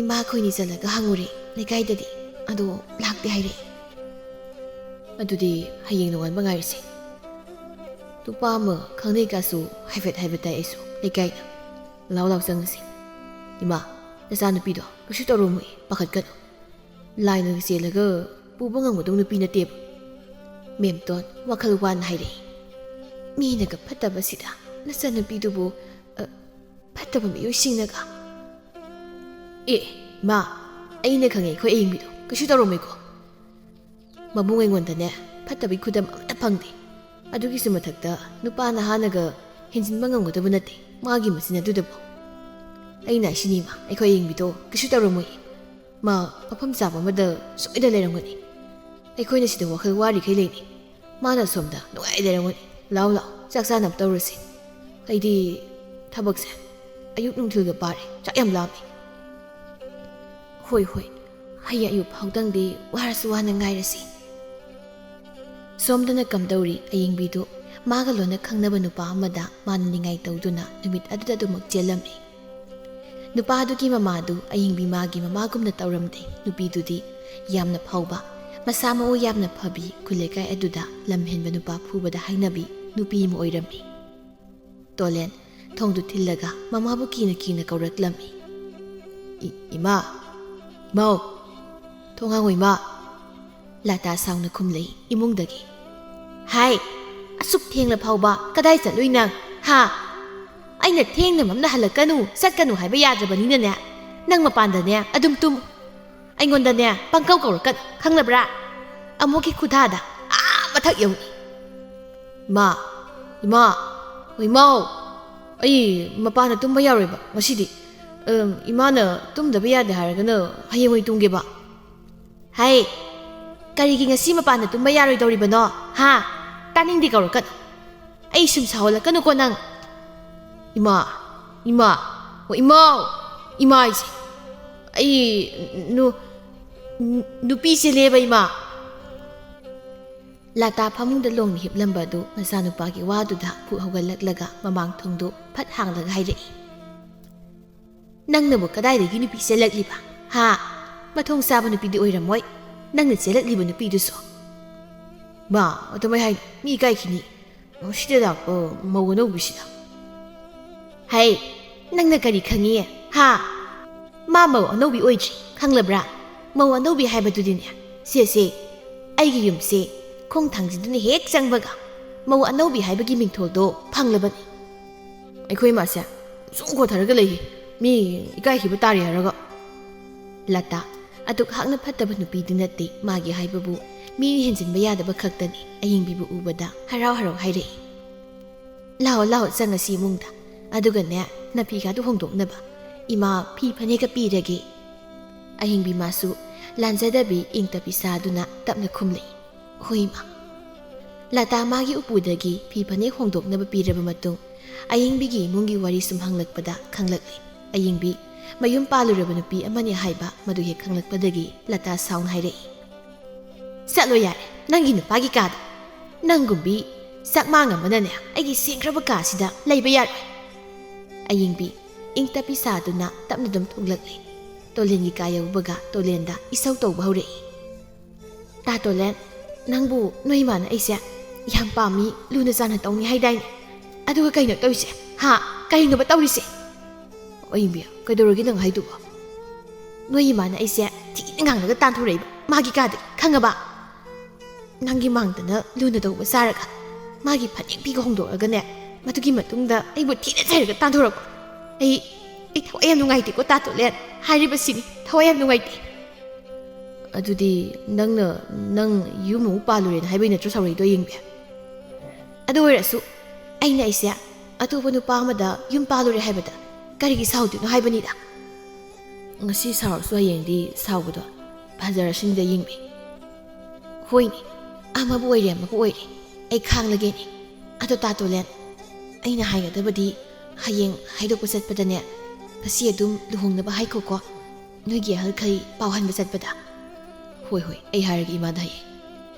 ꯏꯃꯥ ꯈꯣꯏꯅꯤ ꯆꯠꯂꯒ ꯍꯪꯉꯨꯔꯦ ꯂꯩꯀꯥꯏꯗꯗꯤ, ꯑꯗꯣ ꯂꯥꯛꯇꯦ ꯍꯥꯏꯔꯛꯑꯦ꯫ ꯑꯗꯨꯗꯤ ꯍꯌꯦꯡ ꯅꯣꯡꯉꯥꯟꯕ ꯉꯥꯏꯔꯁꯤ꯫ ꯅꯨꯄꯥ ꯑꯃ ꯈꯪꯅꯩꯀꯥꯁꯨ ꯍꯥꯏꯐꯦꯠ ꯇꯥꯏ ꯑꯩꯁꯨ ꯂꯩꯀꯥꯏꯗ꯫ ꯂꯥꯎ ꯆꯪꯉꯁꯤ꯫ ꯏꯃꯥ, ꯅꯆꯥꯅꯨꯄꯤꯗꯣ ꯀꯩꯁꯨ ꯇꯧꯔꯝꯃꯣꯏ, ꯄꯥꯈꯠꯀꯅꯨ꯫ ꯂꯥꯏꯅ ꯆꯦꯜꯂꯒ ꯄꯨꯕ ꯉꯝꯒꯗꯧꯕ ꯅꯨꯄꯤ ꯅꯠꯇꯦꯕ꯫ ꯃꯦꯝꯇꯣꯟ ꯋꯥꯈꯜ ꯋꯥꯅ ꯍꯥꯏꯔꯛꯏ꯫ ꯃꯤꯅꯒ ꯐꯠꯇꯕꯁꯤꯗ ꯅꯆꯟꯅꯨꯄꯤꯗꯨꯕꯨ ꯐꯠꯇꯕ ꯃꯤꯑꯣꯏꯁꯤꯡꯅꯒ… ꯏꯃꯥ, ꯑꯩꯅ ꯈꯪꯉꯦ ꯑꯩꯈꯣꯏ ꯑꯌꯦꯡꯕꯤꯗꯣ ꯀꯩꯁꯨ ꯇꯧꯔꯝꯃꯣꯏꯀꯣ꯫ ꯃꯕꯨꯡ ꯑꯩꯉꯣꯟꯗꯅꯦ ꯐꯠꯇꯕꯒꯤ ꯈꯨꯗꯝ ꯑꯃꯠꯇ ꯐꯪꯗꯦ꯫ ꯑꯗꯨꯒꯤꯁꯨ ꯃꯊꯛꯇ ꯅꯨꯄꯥ ꯅꯍꯥꯅꯒ ꯍꯦꯟꯖꯤꯟꯕ ꯉꯝꯒꯗꯕ ꯅꯠꯇꯦ ꯃꯥꯒꯤ ꯃꯆꯤꯟ ꯑꯗꯨꯗꯕꯨ꯫ ꯑꯩꯅ ꯍꯥꯏꯁꯤꯅꯤ ꯏꯃꯥ, ꯑꯩꯈꯣꯏ ꯑꯌꯦꯡꯕꯤꯗꯣ ꯀꯩꯁꯨ ꯇꯧꯔꯝꯃꯣꯏ꯫ ꯃꯥ ꯃꯐꯝ ꯆꯥꯕ ꯑꯃꯗ ꯁꯣꯏꯗ ꯂꯩꯔꯝꯒꯅꯤ꯫ ꯑꯩꯈꯣꯏꯅ ꯁꯤꯗ ꯋꯥꯈꯜ ꯋꯥꯔꯤꯈꯩ ꯂꯩꯅꯤ, ꯃꯥꯅ ꯁꯣꯝꯗ ꯅꯨꯡꯉꯥꯏ ꯂꯩꯔꯝꯒꯅꯤ꯫ ꯂꯥꯎ ꯆꯥꯛ ꯆꯥꯅꯕ ꯇꯧꯔꯁꯤ꯫ ꯑꯩꯗꯤ ꯊꯕꯛꯁꯦ ꯑꯌꯨꯛ ꯅꯨꯡꯊꯤꯜꯒ ꯄꯥꯔꯦ, ꯆꯥꯛ ꯌꯥꯝ ꯂꯥꯝꯃꯤ꯫ ꯍꯣꯏ ꯍꯌꯦꯡ ꯑꯌꯨꯛ ꯐꯥꯎꯗꯪꯗꯤ ꯋꯥꯔꯁꯨ ꯋꯥꯅ ꯉꯥꯏꯔꯁꯤ꯫ ꯁꯣꯝꯗꯅ ꯀꯝꯗꯧꯔꯤ ꯑꯌꯦꯡꯕꯤꯗꯨ ꯃꯥꯒ ꯂꯣꯏꯅ ꯈꯪꯅꯕ ꯅꯨꯄꯥ ꯑꯃꯗ ꯃꯥꯅ ꯅꯤꯡꯉꯥꯏ ꯇꯧꯗꯨꯅ ꯅꯨꯃꯤꯠ ꯑꯗꯨꯗ ꯑꯗꯨꯃꯛ ꯆꯦꯜꯂꯝꯃꯤ꯫ ꯅꯨꯄꯥꯗꯨꯒꯤ ꯃꯃꯥꯗꯨ ꯑꯌꯦꯡꯕꯤ ꯃꯥꯒꯤ ꯃꯃꯥꯒꯨꯝꯅ ꯇꯧꯔꯝꯗꯦ꯫ ꯅꯨꯄꯤꯗꯨꯗꯤ ꯌꯥꯝꯅ ꯐꯥꯎꯕ, ꯃꯁꯥ ꯃꯎ ꯌꯥꯝꯅ ꯐꯕꯤ, ꯈꯨꯜꯂꯩꯀꯥꯏ ꯑꯗꯨꯗ ꯂꯝ ꯍꯦꯟꯕ ꯅꯨꯄꯥ ꯐꯨꯕꯗ ꯍꯩꯅꯕꯤ ꯅꯨꯄꯤ ꯑꯃ ꯑꯣꯏꯔꯝꯃꯤ꯫ ꯇꯣꯂꯦꯟ ꯊꯣꯡꯗꯨ ꯊꯤꯜꯂꯒ ꯃꯃꯥꯕꯨ ꯀꯤꯅ ꯀꯧꯔꯛꯂꯝꯃꯤ꯫ ꯏꯃꯥꯎ, ꯊꯣꯡ ꯍꯥꯡꯉꯣ ꯏꯃꯥ꯫ ꯂꯇꯥ ꯁꯥꯎꯅ ꯈꯨꯝꯂꯛꯏ ꯏꯃꯨꯡꯗꯒꯤ꯫ ꯍꯥꯏ, ꯑꯁꯨꯛ ꯊꯦꯡꯂ ꯐꯥꯎꯕ ꯀꯗꯥꯏ ꯆꯠꯂꯨꯏ ꯅꯪ? ꯑꯩꯅ ꯊꯦꯡꯅ ꯃꯝꯅ ꯍꯜꯂꯛꯀꯅꯨ ꯆꯠꯀꯅꯨ ꯍꯥꯏꯕ ꯌꯥꯗ꯭ꯔꯕꯅꯤꯅꯅꯦ, ꯅꯪ ꯃꯄꯥꯟꯗꯅꯦ ꯑꯗꯨꯝ ꯇꯨꯝꯃꯨ꯫ ꯑꯩꯉꯣꯟꯗꯅꯦ ꯄꯪꯀꯧ ꯀꯧꯔꯛꯀꯅꯨ, ꯈꯪꯂꯕ꯭ꯔꯥ? ꯑꯃꯨꯛꯀꯤ ꯈꯨꯊꯥꯗ ꯃꯊꯛ ꯌꯧꯅꯤ꯫ ꯏꯃꯥꯎ, ꯑꯩ ꯃꯄꯥꯟꯗ ꯇꯨꯝꯕ ꯌꯥꯔꯣꯏꯕ ꯉꯁꯤꯗꯤ꯫ ꯏꯃꯥꯅ ꯇꯨꯝꯗꯕ ꯌꯥꯗꯦ ꯍꯥꯏꯔꯒꯅ ꯍꯌꯦꯡ ꯑꯣꯏ ꯇꯨꯝꯒꯦꯕ꯫ ꯍꯥꯏ, ꯀꯔꯤꯒꯤ ꯉꯁꯤ ꯃꯄꯥꯟꯗ ꯇꯨꯝꯕ ꯌꯥꯔꯣꯏꯗꯧꯔꯤꯕꯅꯣ? ꯇꯥꯅꯤꯡꯗꯦ ꯀꯧꯔꯛꯀꯅꯨ꯫ ꯑꯩ ꯁꯨꯝ ꯁꯥꯎꯍꯜꯂꯛꯀꯅꯨꯀꯣ ꯅꯪ꯫ ꯏꯃꯥꯎ ꯍꯥꯏꯁꯦ ꯑꯩ ꯅꯨꯄꯤ ꯆꯦꯜꯂꯦꯕ ꯏꯃꯥ꯫ ꯂꯇꯥ ꯐꯃꯨꯡꯗ ꯂꯣꯡꯅ ꯍꯤꯞꯂꯝꯕ ꯑꯗꯨ ꯃꯆꯥꯅꯨꯄꯥꯒꯤ ꯋꯥꯗꯨꯗ ꯐꯨꯛ ꯍꯧꯒꯠꯂꯛꯂꯒ ꯃꯃꯥꯡ ꯊꯣꯡꯗꯨ ꯐꯠ ꯍꯥꯡꯂꯒ ꯍꯥꯏꯔꯛꯏ꯫ ꯅꯪꯅꯕꯨ ꯀꯗꯥꯏꯗꯒꯤ ꯅꯨꯄꯤ ꯆꯦꯜꯂꯛꯂꯤꯕ? ꯃꯊꯣꯡ ꯆꯥꯕ ꯅꯨꯄꯤꯗꯤ ꯑꯣꯏꯔꯝꯃꯣꯏ ꯅꯪꯅ ꯆꯦꯜꯂꯛꯂꯤꯕ ꯅꯨꯄꯤꯗꯨꯁꯨ꯫ ꯑꯗꯨꯃꯥꯏ ꯍꯥꯏꯅꯨ, ꯃꯤ ꯏꯀꯥꯏꯈꯤꯅꯤ ꯁꯤꯗ ꯂꯥꯛꯄ ꯃꯧ ꯑꯅꯧꯕꯤꯁꯤꯗ꯫ ꯍꯩ, ꯅꯪꯅ ꯀꯔꯤ ꯈꯪꯉꯤ? ꯃꯥ ꯃꯧ ꯑꯅꯧꯕꯤ ꯑꯣꯏꯗ꯭ꯔꯤ, ꯈꯪꯂꯕ꯭ꯔꯥ? ꯃꯧ ꯑꯅꯧꯕꯤ ꯍꯥꯏꯕꯗꯨꯗꯤꯅꯦ, ꯁꯦ ꯑꯩꯒꯤ ꯌꯨꯝꯁꯦ ꯈꯣꯡ ꯊꯥꯡꯖꯤꯟꯗꯨꯅ ꯍꯦꯛ ꯆꯪꯕꯒ ꯃꯧ ꯑꯅꯧꯕꯤ ꯍꯥꯏꯕꯒꯤ ꯃꯤꯡꯊꯣꯜꯗꯣ ꯐꯪꯂꯕꯅꯤ꯫ ꯑꯩꯈꯣꯏ ꯏꯃꯥꯁꯦ ꯁꯨꯝ ꯈꯣꯊꯔꯒ ꯂꯩꯌꯦ, ꯃꯤ ꯏꯀꯥꯏꯈꯤꯕ ꯇꯥꯔꯦ ꯍꯥꯏꯔꯒ꯫ ꯂꯇꯥ ꯑꯗꯨꯛ ꯍꯥꯛꯅ ꯐꯠꯇꯕ ꯅꯨꯄꯤꯗꯤ ꯅꯠꯇꯦ, ꯃꯥꯒꯤ ꯍꯥꯏꯕꯕꯨ ꯃꯤꯅ ꯍꯦꯟꯖꯤꯟꯕ ꯌꯥꯗꯕ ꯈꯛꯇꯅꯤ꯫ ꯑꯌꯦꯡꯕꯤꯕꯨ ꯎꯕꯗ ꯍꯔꯥꯎ ꯍꯥꯏꯔꯛꯏ꯫ ꯂꯥꯛꯑꯣ ꯆꯪꯉꯁꯤ ꯏꯃꯨꯡꯗ, ꯑꯗꯨꯒꯅꯦ ꯅꯥꯄꯤꯒꯥꯗꯨ ꯍꯣꯡꯗꯣꯛꯅꯕ ꯏꯃꯥ ꯐꯤ ꯐꯅꯦꯛꯀ ꯄꯤꯔꯒꯦ꯫ ꯑꯌꯦꯡꯕꯤ ꯃꯥꯁꯨ ꯂꯥꯟꯖꯗꯕꯤ ꯏꯪ ꯇꯞꯄꯤ ꯁꯥꯗꯨꯅ ꯇꯞꯅ ꯈꯨꯝꯂꯛꯏ꯫ ꯍꯣꯏ ꯏꯃꯥ꯫ ꯂꯇꯥ ꯃꯥꯒꯤ ꯎꯄꯨꯗꯒꯤ ꯐꯤ ꯐꯅꯦꯛ ꯍꯣꯡꯗꯣꯛꯅꯕ ꯄꯤꯔꯕ ꯃꯇꯨꯡ ꯑꯌꯦꯡꯕꯤꯒꯤ ꯏꯃꯨꯡꯒꯤ ꯋꯥꯔꯤ ꯁꯨꯝ ꯍꯪꯂꯛꯄꯗ ꯈꯪꯂꯛꯂꯤ꯫ ꯑꯌꯦꯡꯕꯤ ꯃꯌꯨꯝ ꯄꯥꯜꯂꯨꯔꯕ ꯅꯨꯄꯤ ꯑꯃꯅꯤ ꯍꯥꯏꯕ ꯃꯗꯨ ꯍꯦꯛ ꯈꯪꯂꯛꯄꯗꯒꯤ ꯂꯇꯥ ꯁꯥꯎꯅ ꯍꯥꯏꯔꯛꯏ꯫ ꯆꯠꯂꯣ ꯌꯥꯔꯦ ꯅꯪꯒꯤ ꯅꯨꯄꯥꯒꯤ ꯀꯥꯗ꯫ ꯅꯪꯒꯨꯝꯕꯤ ꯆꯥꯛꯃꯥꯡ ꯑꯃꯅꯅꯦ ꯑꯩꯒꯤ ꯁꯦꯡꯈ꯭ꯔꯕ ꯀꯥꯁꯤꯗ ꯂꯩꯕ ꯌꯥꯔꯣꯏ꯫ ꯑꯌꯦꯡꯕꯤ ꯏꯪ ꯇꯞꯄꯤ ꯁꯥꯗꯨꯅ ꯇꯞꯅ ꯑꯗꯨꯝ ꯊꯣꯛꯂꯛꯂꯤ꯫ ꯇꯣꯂꯦꯟꯒꯤ ꯀꯥ ꯌꯧꯕꯒ ꯇꯣꯂꯦꯟꯗ ꯏꯁꯧ ꯇꯧꯕ ꯍꯧꯔꯛꯏ꯫ ꯇꯥ ꯇꯣꯂꯦꯟ, ꯅꯪꯕꯨ ꯅꯣꯏ ꯏꯃꯥꯅ ꯑꯩꯁꯦ ꯌꯥꯝ ꯄꯥꯝꯃꯤ, ꯂꯨꯅ ꯆꯥꯟꯅ ꯇꯧꯅꯤ ꯍꯥꯏꯗꯥꯏꯅꯦ? ꯑꯗꯨꯒ ꯀꯩꯅꯣ ꯇꯧꯔꯤꯁꯦ? ꯀꯔꯤꯅꯣꯕ ꯇꯧꯔꯤꯁꯦ? ꯑꯌꯦꯡꯕꯤ, ꯀꯩꯗꯧꯔꯒꯦ ꯅꯪ ꯍꯥꯏꯗꯨꯕ? ꯅꯣꯏ ꯏꯃꯥꯅ ꯑꯩꯁꯦ ꯊꯤꯅ ꯉꯥꯡꯂꯒ ꯇꯥꯟꯊꯣꯔꯛꯏꯕ ꯃꯥꯒꯤ ꯀꯥꯗꯒꯤ, ꯈꯪꯉꯕ? ꯅꯪꯒꯤ ꯃꯥꯡꯗꯅ ꯂꯨꯅ ꯇꯧꯕ ꯁꯥꯔꯒ ꯃꯥꯒꯤ ꯐꯅꯦꯛ ꯐꯤꯒ ꯍꯣꯡꯗꯣꯛꯑꯒꯅꯦ ꯃꯗꯨꯒꯤ ꯃꯇꯨꯡꯗ ꯑꯩꯕꯨ ꯊꯤꯅ ꯆꯩꯔꯒ ꯇꯥꯟꯊꯣꯔꯛꯄ ꯑꯩ ꯊꯋꯥꯏ ꯌꯥꯝ ꯅꯨꯡꯉꯥꯏꯇꯦꯀꯣ ꯇꯥꯇꯣꯂꯦꯟ ꯍꯥꯏꯔꯤꯕꯁꯤꯅꯤ ꯊꯋꯥꯏ ꯌꯥꯝ ꯅꯨꯡꯉꯥꯏꯇꯦ ꯑꯗꯨꯗꯤ ꯅꯪ ꯌꯨꯝ ꯑꯃꯨꯛ ꯄꯥꯜꯂꯨꯔꯦꯅ ꯍꯥꯏꯕꯩ ꯅꯠꯇ꯭ꯔꯣ ꯁꯥꯎꯔꯛꯏꯗꯣ ꯌꯦꯡꯕꯤ ꯑꯗꯨ ꯑꯣꯏꯔꯁꯨ ꯑꯩꯁꯦ ꯑꯇꯣꯞꯄ ꯅꯨꯄꯥ ꯑꯃꯗ ꯌꯨꯝ ꯄꯥꯜꯂꯨꯔꯦ ꯍꯥꯏꯕꯗ ꯀꯔꯤꯒꯤ ꯁꯥꯎꯗꯣꯏꯅꯣ ꯍꯥꯏꯕꯅꯤꯗ ꯉꯁꯤ ꯁꯥꯎꯔꯁꯨ ꯍꯌꯦꯡꯗꯤ ꯁꯥꯎꯕꯗꯣ ꯐꯖꯔꯁꯤꯡꯗ ꯌꯦꯡꯕꯤ ꯍꯣꯏꯅꯦ ꯑꯃꯕꯨ ꯑꯣꯏꯔꯦ ꯑꯃꯕꯨ ꯑꯣꯏꯔꯦ ꯑꯩ ꯈꯥꯡꯂꯒꯦꯅꯦ ꯑꯗꯣ ꯇꯥꯇꯣꯂꯦꯟ ꯑꯩꯅ ꯍꯥꯏꯒꯗꯕꯗꯤ ꯍꯌꯦꯡ ꯍꯥꯏꯗꯣꯛꯄ ꯆꯠꯄꯗꯅꯦ ꯉꯁꯤ ꯑꯗꯨꯝ ꯂꯨꯍꯣꯡꯅꯕ ꯍꯥꯏꯈꯣꯀꯣ ꯅꯣꯏꯒꯤ ꯑꯍꯜꯈꯩ ꯄꯥꯎ ꯍꯟꯕ ꯆꯠꯄꯗ ꯍꯣꯏ ꯑꯩ ꯍꯥꯏꯔꯒꯦ ꯏꯃꯥꯗ ꯍꯌꯦꯡ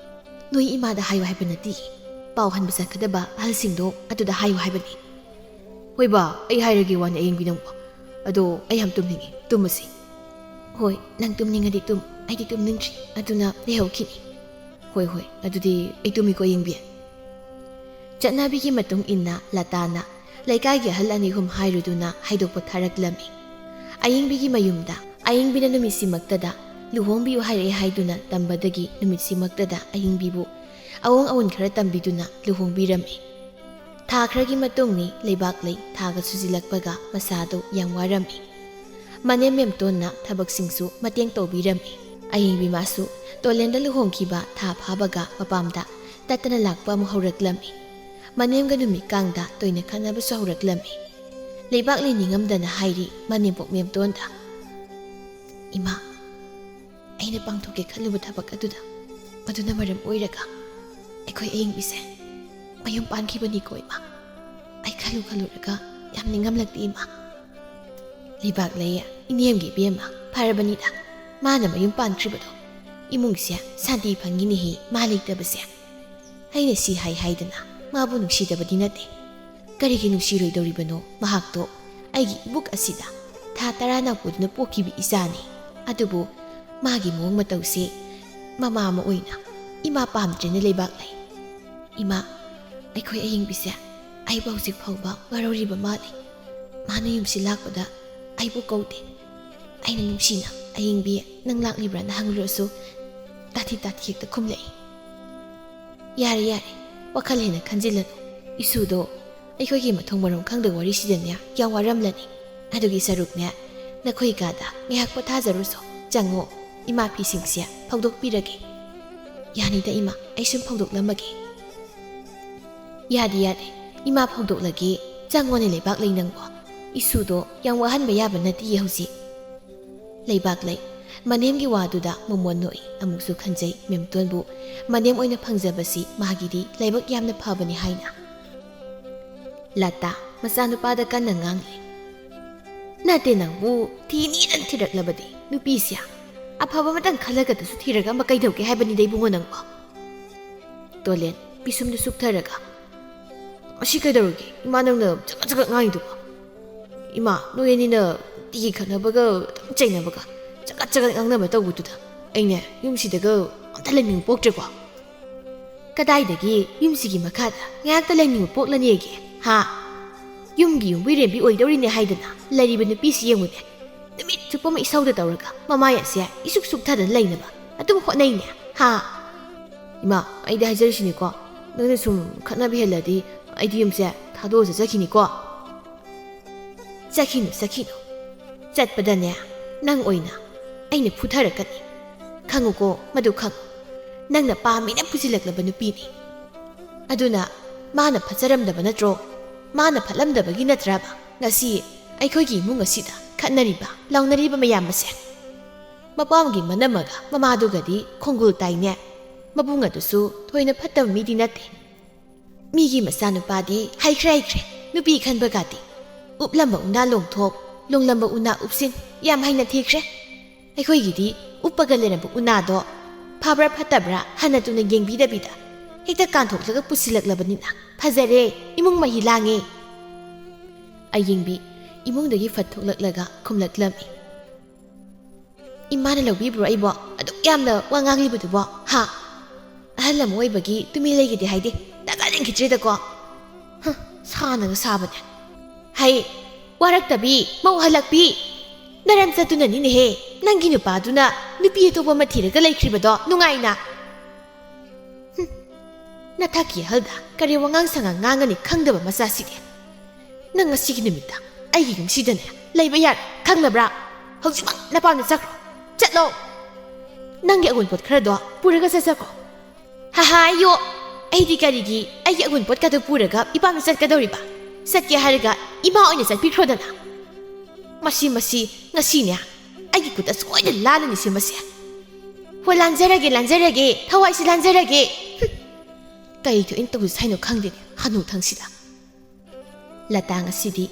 ꯅꯣꯏ ꯏꯃꯥꯗ ꯍꯥꯏꯌꯨ ꯍꯥꯏꯕ ꯅꯠꯇꯦ ꯄꯥꯎ ꯍꯟꯕ ꯆꯠꯀꯗꯕ ꯑꯍꯜꯁꯤꯡꯗꯣ ꯑꯗꯨꯗ ꯍꯥꯏꯌꯨ ꯍꯥꯏꯕꯅꯤ ꯍꯣꯏ ꯕꯥ ꯑꯩ ꯍꯥꯏꯔꯒꯦ ꯋꯥꯅꯤ ꯑꯌꯦꯡꯕꯤ ꯅꯪꯕ ꯑꯗꯣ ꯑꯩ ꯌꯥꯝ ꯇꯨꯝꯅꯤꯡꯉꯤ ꯇꯨꯝꯃꯁꯤ ꯍꯣꯏ ꯅꯪ ꯇꯨꯝꯅꯤꯡꯉꯗꯤ ꯑꯩꯗꯤ ꯇꯨꯝꯅꯤꯡꯗ꯭ꯔꯤ ꯑꯗꯨꯅ ꯂꯩꯍꯧꯈꯤꯅꯤ ꯍꯣꯏ ꯑꯗꯨꯗꯤ ꯑꯩ ꯇꯨꯝꯃꯤꯀꯣ ꯌꯦꯡꯕꯤ ꯆꯠꯅꯕꯤꯒꯤ ꯃꯇꯨꯡ ꯏꯟꯅ ꯂꯇꯥꯅ ꯂꯩꯀꯥꯏꯒꯤ ꯑꯍꯜ ꯑꯅꯤ ꯑꯍꯨꯝ ꯍꯥꯏꯔꯨꯗꯨꯅ ꯍꯥꯏꯗꯣꯛꯄ ꯊꯥꯔꯛꯂꯝꯃꯤ ꯑꯌꯦꯡꯕꯤꯒꯤ ꯃꯌꯨꯝꯗ ꯑꯌꯦꯡꯕꯤꯅ ꯅꯨꯃꯤꯠꯁꯤꯃꯛꯇꯗ ꯂꯨꯍꯣꯡꯕꯤꯌꯨ ꯍꯥꯏꯔꯛꯑꯦ ꯍꯥꯏꯗꯨꯅ ꯇꯝꯕꯗꯒꯤ ꯅꯨꯃꯤꯠꯁꯤꯃꯛꯇꯗ ꯑꯌꯦꯡꯕꯤꯕꯨ ꯑꯑꯣꯡ ꯑꯑꯣꯟ ꯈꯔ ꯇꯝꯕꯤꯗꯨꯅ ꯂꯨꯍꯣꯡꯕꯤꯔꯝꯃꯤ ꯊꯥ ꯈꯔꯒꯤ ꯃꯇꯨꯡꯅꯤ ꯂꯩꯕꯥꯛꯂꯩ ꯊꯥꯒ ꯁꯨꯖꯤꯜꯂꯛꯄꯒ ꯃꯁꯥꯗꯣ ꯌꯥꯝ ꯋꯥꯔꯝꯃꯤ ꯃꯅꯦꯝ ꯃꯦꯝꯇꯣꯟꯅ ꯊꯕꯛꯁꯤꯡꯁꯨ ꯃꯇꯦꯡ ꯇꯧꯕꯤꯔꯝꯃꯤ ꯑꯌꯦꯡꯕꯤ ꯃꯥꯁꯨ ꯇꯣꯂꯦꯟꯗ ꯂꯨꯍꯣꯡꯈꯤꯕ ꯊꯥ ꯐꯥꯕꯒ ꯃꯄꯥꯝꯗ ꯇꯠꯇꯅ ꯂꯥꯛꯄ ꯑꯃꯨꯛ ꯍꯧꯔꯛꯂꯝꯃꯤ ꯃꯅꯦꯝꯒ ꯅꯨꯃꯤꯠꯀꯥꯡꯗ ꯇꯣꯏꯅ ꯈꯠꯅꯕꯁꯨ ꯍꯧꯔꯛꯂꯝꯃꯤ ꯂꯩꯕꯥꯛꯂꯩ ꯅꯤꯡꯉꯝꯗꯅ ꯍꯥꯏꯔꯤ ꯃꯅꯦꯝꯄꯣꯛ ꯃꯦꯝꯇꯣꯟꯗ ꯏꯃꯥ ꯑꯩꯅ ꯄꯥꯡꯊꯣꯛꯀꯦ ꯈꯜꯂꯨꯕ ꯊꯕꯛ ꯃꯗꯨꯅ ꯃꯔꯝ ꯑꯣꯏꯔꯒ ꯑꯩꯈꯣꯏ ꯑꯌꯦꯡꯕꯤꯁꯦ ꯃꯌꯨꯝ ꯄꯥꯟꯈꯤꯕꯅꯤꯀꯣ ꯏꯃꯥ ꯑꯩ ꯈꯜꯂꯨꯔꯒ ꯌꯥꯝ ꯅꯤꯡꯉꯝꯂꯛꯇꯦ ꯏꯃꯥ ꯂꯩꯕꯥꯛꯂꯩ ꯏꯅꯦꯝꯒꯤ ꯏꯕꯦꯝꯃ ꯐꯔꯕꯅꯤꯗ ꯃꯥꯅ ꯃꯌꯨꯝ ꯄꯥꯟꯈ꯭ꯔꯤꯕꯗꯣ ꯏꯃꯨꯡꯁꯦ ꯁꯥꯟꯇꯤ ꯐꯪꯉꯤꯅꯦꯍꯦ ꯃꯥ ꯂꯩꯇꯕꯁꯦ ꯑꯩꯅ ꯁꯤ ꯍꯥꯏꯗꯅ ꯃꯥꯕꯨ ꯅꯨꯡꯁꯤꯗꯕꯗꯤ ꯅꯠꯇꯦ ꯀꯔꯤꯒꯤ ꯅꯨꯡꯁꯤꯔꯣꯏꯗꯧꯔꯤꯕꯅꯣ ꯃꯍꯥꯛꯇꯣ ꯑꯩꯒꯤ ꯏꯕꯨꯛ ꯑꯁꯤꯗ ꯊꯥ 10 ꯅꯥꯎꯄꯨꯗꯨꯅ ꯄꯣꯛꯈꯤꯕ ꯏꯆꯥꯅꯤ ꯑꯗꯨꯕꯨ ꯃꯥꯒꯤ ꯃꯑꯣꯡ ꯃꯇꯧꯁꯤ ꯃꯃꯥ ꯑꯃ ꯑꯣꯏꯅ ꯏꯃꯥ ꯄꯥꯝꯗ꯭ꯔꯦꯅ ꯂꯩꯕꯥꯛꯂꯩ ꯏꯃꯥ ꯑꯩꯈꯣꯏ ꯑꯌꯦꯡꯕꯤꯁꯦ ꯑꯩꯕꯨ ꯍꯧꯖꯤꯛ ꯐꯥꯎꯕ ꯋꯥꯔꯧꯔꯤꯕ ꯃꯥꯜꯂꯤ ꯃꯥꯅ ꯌꯨꯝꯁꯤ ꯂꯥꯛꯄꯗ ꯑꯩꯕꯨ ꯀꯧꯗꯦ ꯑꯩꯅ ꯅꯨꯡꯁꯤꯅ ꯑꯌꯦꯡꯕꯤ ꯅꯪ ꯂꯥꯛꯂꯤꯕ꯭ꯔꯥꯅ ꯍꯪꯂꯨꯔꯁꯨ ꯇꯥꯊꯤ ꯍꯦꯛꯇ ꯈꯨꯝꯂꯛꯏ ꯌꯥꯔꯦ ꯋꯥꯈꯜ ꯍꯦꯟꯅ ꯈꯟꯖꯤꯜꯂꯅꯨ ꯏꯁꯨꯗꯣ ꯑꯩꯈꯣꯏꯒꯤ ꯃꯊꯣꯡ ꯃꯔꯝ ꯈꯪꯗ ꯋꯥꯔꯤꯁꯤꯗꯅꯦ ꯌꯥꯝ ꯋꯥꯔꯝꯂꯅꯤ ꯑꯗꯨꯒꯤ ꯁꯔꯨꯛꯅꯦ ꯅꯈꯣꯏ ꯀꯥꯗ ꯉꯥꯏꯍꯥꯛ ꯄꯣꯊꯥꯖꯔꯨꯁꯣ ꯆꯪꯉꯣ ꯏꯃꯥ ꯐꯤꯁꯤꯡꯁꯦ ꯐꯧꯗꯣꯛꯄꯤꯔꯒꯦ ꯌꯥꯅꯤꯗ ꯏꯃꯥ ꯑꯩ ꯁꯨꯝ ꯐꯧꯗꯣꯛꯂꯝꯃꯒꯦ ꯌꯥꯗꯦ ꯏꯃꯥ ꯐꯧꯗꯣꯛꯂꯒꯦ ꯆꯪꯉꯣꯅꯦ ꯂꯩꯕꯥꯛꯂꯩ ꯅꯪꯕꯣ ꯏꯁꯨꯗꯣ ꯌꯥꯝ ꯋꯥꯍꯟꯕ ꯌꯥꯕ ꯅꯠꯇꯤꯌꯦ ꯍꯧꯖꯤꯛ ꯂꯩꯕꯥꯛꯂꯩ ꯃꯅꯦꯝꯒꯤ ꯋꯥꯗꯨꯗ ꯃꯣꯃꯣꯟ ꯅꯣꯛꯏ ꯑꯃꯨꯛꯁꯨ ꯈꯟꯖꯩ ꯃꯦꯝꯇꯣꯟꯕꯨ ꯃꯅꯦꯝ ꯑꯣꯏꯅ ꯐꯪꯖꯕꯁꯤ ꯃꯥꯒꯤꯗꯤ ꯂꯥꯏꯕꯛ ꯌꯥꯝꯅ ꯐꯕꯅꯤ ꯍꯥꯏꯅ ꯂꯇꯥ ꯃꯆꯥꯅꯨꯄꯥꯗ ꯀꯟꯅ ꯉꯥꯡꯂꯤ ꯅꯠꯇꯦ ꯅꯪꯕꯨ ꯊꯤꯅꯤꯗꯅ ꯊꯤꯔꯛꯂꯕꯗꯤ ꯅꯨꯄꯤꯁꯦ ꯑꯐꯕ ꯑꯃꯇꯪ ꯈꯜꯂꯒꯗꯁꯨ ꯊꯤꯔꯒ ꯑꯃ ꯀꯩꯗꯧꯒꯦ ꯍꯥꯏꯕꯅꯤꯗ ꯏꯕꯨꯡꯉꯣ ꯅꯪꯕꯣ ꯇꯣꯂꯦꯟ ꯄꯤꯁꯨꯝꯗꯨ ꯁꯨꯛꯊꯔꯒ ꯑꯁꯤ ꯀꯩꯗꯧꯔꯒꯦ ꯏꯃꯥ ꯅꯪꯅ ꯆꯒꯠ ꯉꯥꯡꯉꯤꯗꯨꯕꯣ ꯏꯃꯥ ꯅꯣꯏ ꯑꯅꯤꯅ ꯇꯤꯒꯤ ꯈꯠꯅꯕꯒ ꯑꯗꯨꯝ ꯆꯩꯅꯕꯒ ꯆꯒꯠ ꯉꯥꯡꯅꯕ ꯇꯧꯕꯗꯨꯗ ꯑꯩꯅꯦ ꯌꯨꯝꯁꯤꯗꯒ ꯑꯝꯇ ꯂꯩꯅꯤꯡꯕ ꯄꯣꯛꯇ꯭ꯔꯦꯀꯣ ꯀꯗꯥꯏꯗꯒꯤ ꯌꯨꯝꯁꯤꯒꯤ ꯃꯈꯥꯗ ꯉꯥꯏꯍꯥꯛꯇ ꯂꯩꯅꯤꯡꯕ ꯄꯣꯛꯂꯅꯤꯒꯦ ꯍꯥ ꯌꯨꯝꯒꯤ ꯌꯨꯝꯕꯤꯔꯦꯝꯕꯤ ꯑꯣꯏꯗꯧꯔꯤꯅꯦ ꯍꯥꯏꯗꯅ ꯂꯩꯔꯤꯕ ꯅꯨꯄꯤꯁꯤ ꯌꯦꯡꯉꯨꯅꯦ ꯅꯨꯃꯤꯠ ꯆꯨꯞꯄ ꯑꯃ ꯏꯁꯧꯗ ꯇꯧꯔꯒ ꯃꯃꯥꯏ ꯑꯁꯦ ꯏꯁꯨꯛ ꯁꯨꯛꯊꯗꯅ ꯂꯩꯅꯕ ꯑꯗꯨꯝ ꯍꯣꯠꯅꯩꯅꯦ ꯍꯥ ꯏꯃꯥ ꯑꯩꯗꯤ ꯍꯥꯏꯖꯔꯤꯁꯤꯅꯤꯀꯣ ꯅꯪꯅ ꯁꯨꯝ ꯈꯠꯅꯕ ꯍꯦꯜꯂꯗꯤ ꯑꯩꯗꯤ ꯌꯨꯝꯁꯦ ꯊꯥꯗꯣꯛꯑ ꯆꯠꯈꯤꯅꯤꯀꯣ ꯆꯠꯈꯤꯅꯨ ꯆꯠꯄꯗꯅꯦ ꯅꯪ ꯑꯣꯏꯅ ꯑꯩꯅ ꯐꯨꯊꯔꯛꯀꯅꯤ ꯈꯪꯉꯨꯀꯣ ꯃꯗꯨ ꯈꯪꯉꯨ ꯅꯪꯅ ꯄꯥꯝꯃꯤꯅ ꯄꯨꯁꯤꯜꯂꯛꯂꯕ ꯅꯨꯄꯤꯅꯤ ꯑꯗꯨꯅ ꯃꯥꯅ ꯐꯠꯆꯔꯝꯗꯕ ꯅꯠꯇ꯭ꯔꯣ ꯃꯥꯅ ꯐꯠꯂꯝꯗꯕꯒꯤ ꯅꯠꯇ꯭ꯔꯕ ꯉꯁꯤ ꯑꯩꯈꯣꯏꯒꯤ ꯏꯃꯨꯡ ꯑꯁꯤꯗ ꯈꯠꯅꯔꯤꯕ ꯂꯥꯎꯅꯔꯤꯕ ꯃꯌꯥꯝ ꯑꯁꯦ ꯃꯄꯥꯝꯒꯤ ꯃꯅꯝꯃꯒ ꯃꯃꯥꯗꯨꯒꯗꯤ ꯈꯣꯡꯒꯨꯜ ꯇꯥꯏꯅꯦ ꯃꯕꯨꯡ ꯑꯗꯨꯁꯨ ꯊꯣꯏꯅ ꯐꯠꯇꯕ ꯃꯤꯗꯤ ꯅꯠꯇꯦ ꯃꯤꯒꯤ ꯃꯆꯥꯅꯨꯄꯥꯗꯤ ꯍꯩꯈ꯭ꯔꯦ ꯅꯨꯄꯤ ꯈꯟꯕꯒꯗꯤ ꯎꯞꯂꯝꯕ ꯎꯅꯥ ꯂꯣꯡꯊꯣꯛ ꯂꯣꯡꯂꯝꯕ ꯎꯅꯥ ꯎꯞꯁꯤꯟ ꯌꯥꯝ ꯍꯩꯅ ꯊꯤꯈ꯭ꯔꯦ ꯑꯩꯈꯣꯏꯒꯤꯗꯤ ꯎꯞꯄꯒ ꯂꯩꯔꯝꯕ ꯎꯅꯥꯗꯣ ꯐꯕ꯭ꯔꯥ ꯐꯠꯇꯕ꯭ꯔꯥ ꯍꯟꯅ ꯇꯨꯅ ꯌꯦꯡꯕꯤꯗꯕꯤꯗ ꯍꯦꯛꯇ ꯀꯥꯟꯊꯣꯛꯂꯒ ꯄꯨꯁꯤꯜꯂꯛꯂꯕꯅꯤꯅ ꯐꯖꯔꯦ ꯏꯃꯨꯡ ꯃꯍꯤ ꯂꯥꯡꯉꯦ ꯑꯌꯦꯡꯕꯤ ꯏꯃꯨꯡꯗꯒꯤ ꯐꯠ ꯊꯣꯛꯂꯛꯂꯒ ꯈꯨꯝꯂꯛꯂꯝꯃꯤ ꯏꯃꯥꯅ ꯂꯧꯕꯤꯕ꯭ꯔꯣ ꯑꯩꯕꯣ ꯑꯗꯨꯛ ꯌꯥꯝꯅ ꯋꯥ ꯉꯥꯡꯂꯤꯕꯗꯨꯕꯣ ꯍꯥ ꯑꯍꯜ ꯑꯃ ꯑꯣꯏꯕꯒꯤ ꯇꯨꯃꯤꯟ ꯂꯩꯒꯤꯗꯦ ꯍꯥꯏꯗꯦ ꯇꯥꯖꯅꯤꯡꯈꯤꯗ꯭ꯔꯦꯗꯀꯣ ꯁꯥꯅꯒ ꯁꯥꯕꯅꯦ ꯍꯩ ꯋꯥꯔꯛꯇꯕꯤ ꯃꯧ ꯍꯜꯂꯛꯄꯤ ꯅꯔꯝ ꯅꯊꯛꯀꯤ ꯑꯍꯜꯗ ꯀꯔꯤ ꯋꯥꯉꯥꯡ ꯁꯉꯥꯡ ꯉꯥꯡꯒꯅꯤ ꯈꯪꯗꯕ ꯃꯆꯥꯁꯤꯗꯤ ꯅꯪ ꯉꯁꯤꯒꯤ ꯅꯨꯃꯤꯠꯇ ꯑꯩꯒꯤ ꯌꯨꯝꯁꯤꯗꯅꯦ ꯂꯩꯕ ꯌꯥꯔꯦ ꯈꯪꯅꯕ꯭ꯔꯥ ꯍꯧꯖꯤꯛꯃꯛ ꯅꯄꯥꯝꯗ ꯆꯠꯈ꯭ꯔꯣ ꯆꯠꯂꯣ ꯅꯪꯒꯤ ꯑꯑꯨꯟꯄꯣꯠ ꯈꯔꯗꯣ ꯄꯨꯔꯒ ꯆꯠꯈ꯭ꯔꯣ ꯍꯥꯏꯌꯣ ꯑꯩꯗꯤ ꯀꯔꯤꯒꯤ ꯑꯩꯒꯤ ꯑꯑꯨꯟꯄꯣꯠꯀꯗꯣ ꯄꯨꯔꯒ ꯏꯄꯥꯝꯗ ꯆꯠꯀꯗꯧꯔꯤꯕ ꯆꯠꯀꯦ ꯍꯥꯏꯔꯒ ꯏꯃꯥ ꯑꯣꯏꯅ ꯆꯠꯄꯤꯈ꯭ꯔꯣꯗꯅ ꯃꯁꯤ ꯉꯁꯤꯅꯦ ꯑꯩꯒꯤ ꯈꯨꯠꯇ ꯁꯣꯏꯗꯅ ꯂꯥꯜꯂꯅꯤ ꯁꯤꯃꯁꯦ ꯍꯣꯏ ꯂꯥꯟꯖꯔꯒꯦ ꯊꯋꯥꯏꯁꯤ ꯂꯥꯟꯖꯔꯒꯦ ꯀꯔꯤ ꯊꯣꯛꯏꯅ ꯇꯧꯁꯤ ꯍꯥꯏꯅꯣ ꯈꯪꯗꯦꯅꯦ ꯍꯅꯨꯊꯪꯁꯤꯗ ꯂꯇꯥ ꯉꯁꯤꯗꯤ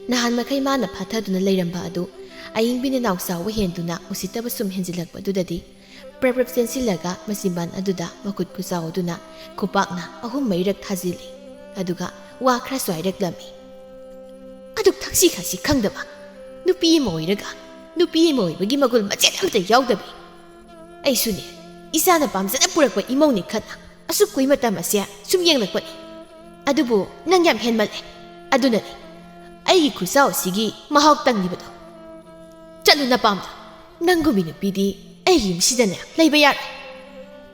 ꯅꯍꯥꯟ ꯃꯈꯩ ꯃꯥꯅ ꯐꯥꯊꯗꯨꯅ ꯂꯩꯔꯝꯕ ꯑꯗꯨ ꯑꯏꯪꯕꯤꯅ ꯅꯥꯎ ꯆꯥꯎꯕ ꯍꯦꯟꯗꯨꯅ ꯎꯁꯤꯠꯇꯕ ꯁꯨꯝ ꯍꯦꯟꯖꯤꯜꯂꯛꯄꯗꯨꯗꯗꯤ ꯄ꯭ꯔꯞ ꯆꯦꯟꯁꯤꯜꯂꯒ ꯃꯆꯤꯟꯕꯥꯟ ꯑꯗꯨꯗ ꯃꯈꯨꯠ ꯈꯨꯆꯥꯎ ꯑꯗꯨꯅ ꯈꯨꯄꯥꯛꯅ 3-4ꯔꯛ ꯊꯥꯖꯤꯜꯂꯤ ꯑꯗꯨꯒ ꯋꯥ ꯈꯔꯁꯨ ꯍꯥꯏꯔꯛꯂꯝꯃꯤ ꯑꯗꯨꯛ ꯊꯛꯁꯤ ꯈꯥꯁꯤ ꯈꯪꯗꯕ ꯅꯨꯄꯤ ꯑꯃ ꯑꯣꯏꯔꯒ ꯅꯨꯄꯤ ꯑꯃ ꯑꯣꯏꯕꯒꯤ ꯃꯒꯨꯜ ꯃꯆꯦꯠ ꯑꯃꯇ ꯌꯥꯎꯗꯕꯤ ꯑꯩꯁꯨꯅꯦ ꯏꯆꯥꯅ ꯄꯥꯝꯖꯅ ꯄꯨꯔꯛꯄ ꯏꯃꯧꯅꯤ ꯈꯠꯅ ꯑꯁꯨꯛ ꯀꯨꯏ ꯃꯇꯝ ꯑꯁꯦ ꯁꯨꯝ ꯌꯦꯡꯂꯛꯄꯅꯤ ꯑꯗꯨꯕꯨ ꯅꯪ ꯌꯥꯝ ꯍꯦꯟꯃꯜꯂꯦ ꯑꯗꯨꯅꯅꯤ ꯑꯩꯒꯤ ꯈꯨꯆꯥꯎ ꯑꯁꯤꯒꯤ ꯃꯍꯥꯎ ꯇꯪꯂꯤꯕꯗꯣ ꯆꯠꯂꯨ ꯅꯄꯥꯝꯗ ꯅꯪꯒꯨꯝꯕꯤ ꯅꯨꯄꯤꯗꯤ ꯑꯩꯒꯤ ꯌꯨꯝꯁꯤꯗꯅꯦ ꯂꯩꯕ ꯌꯥꯔꯣꯏ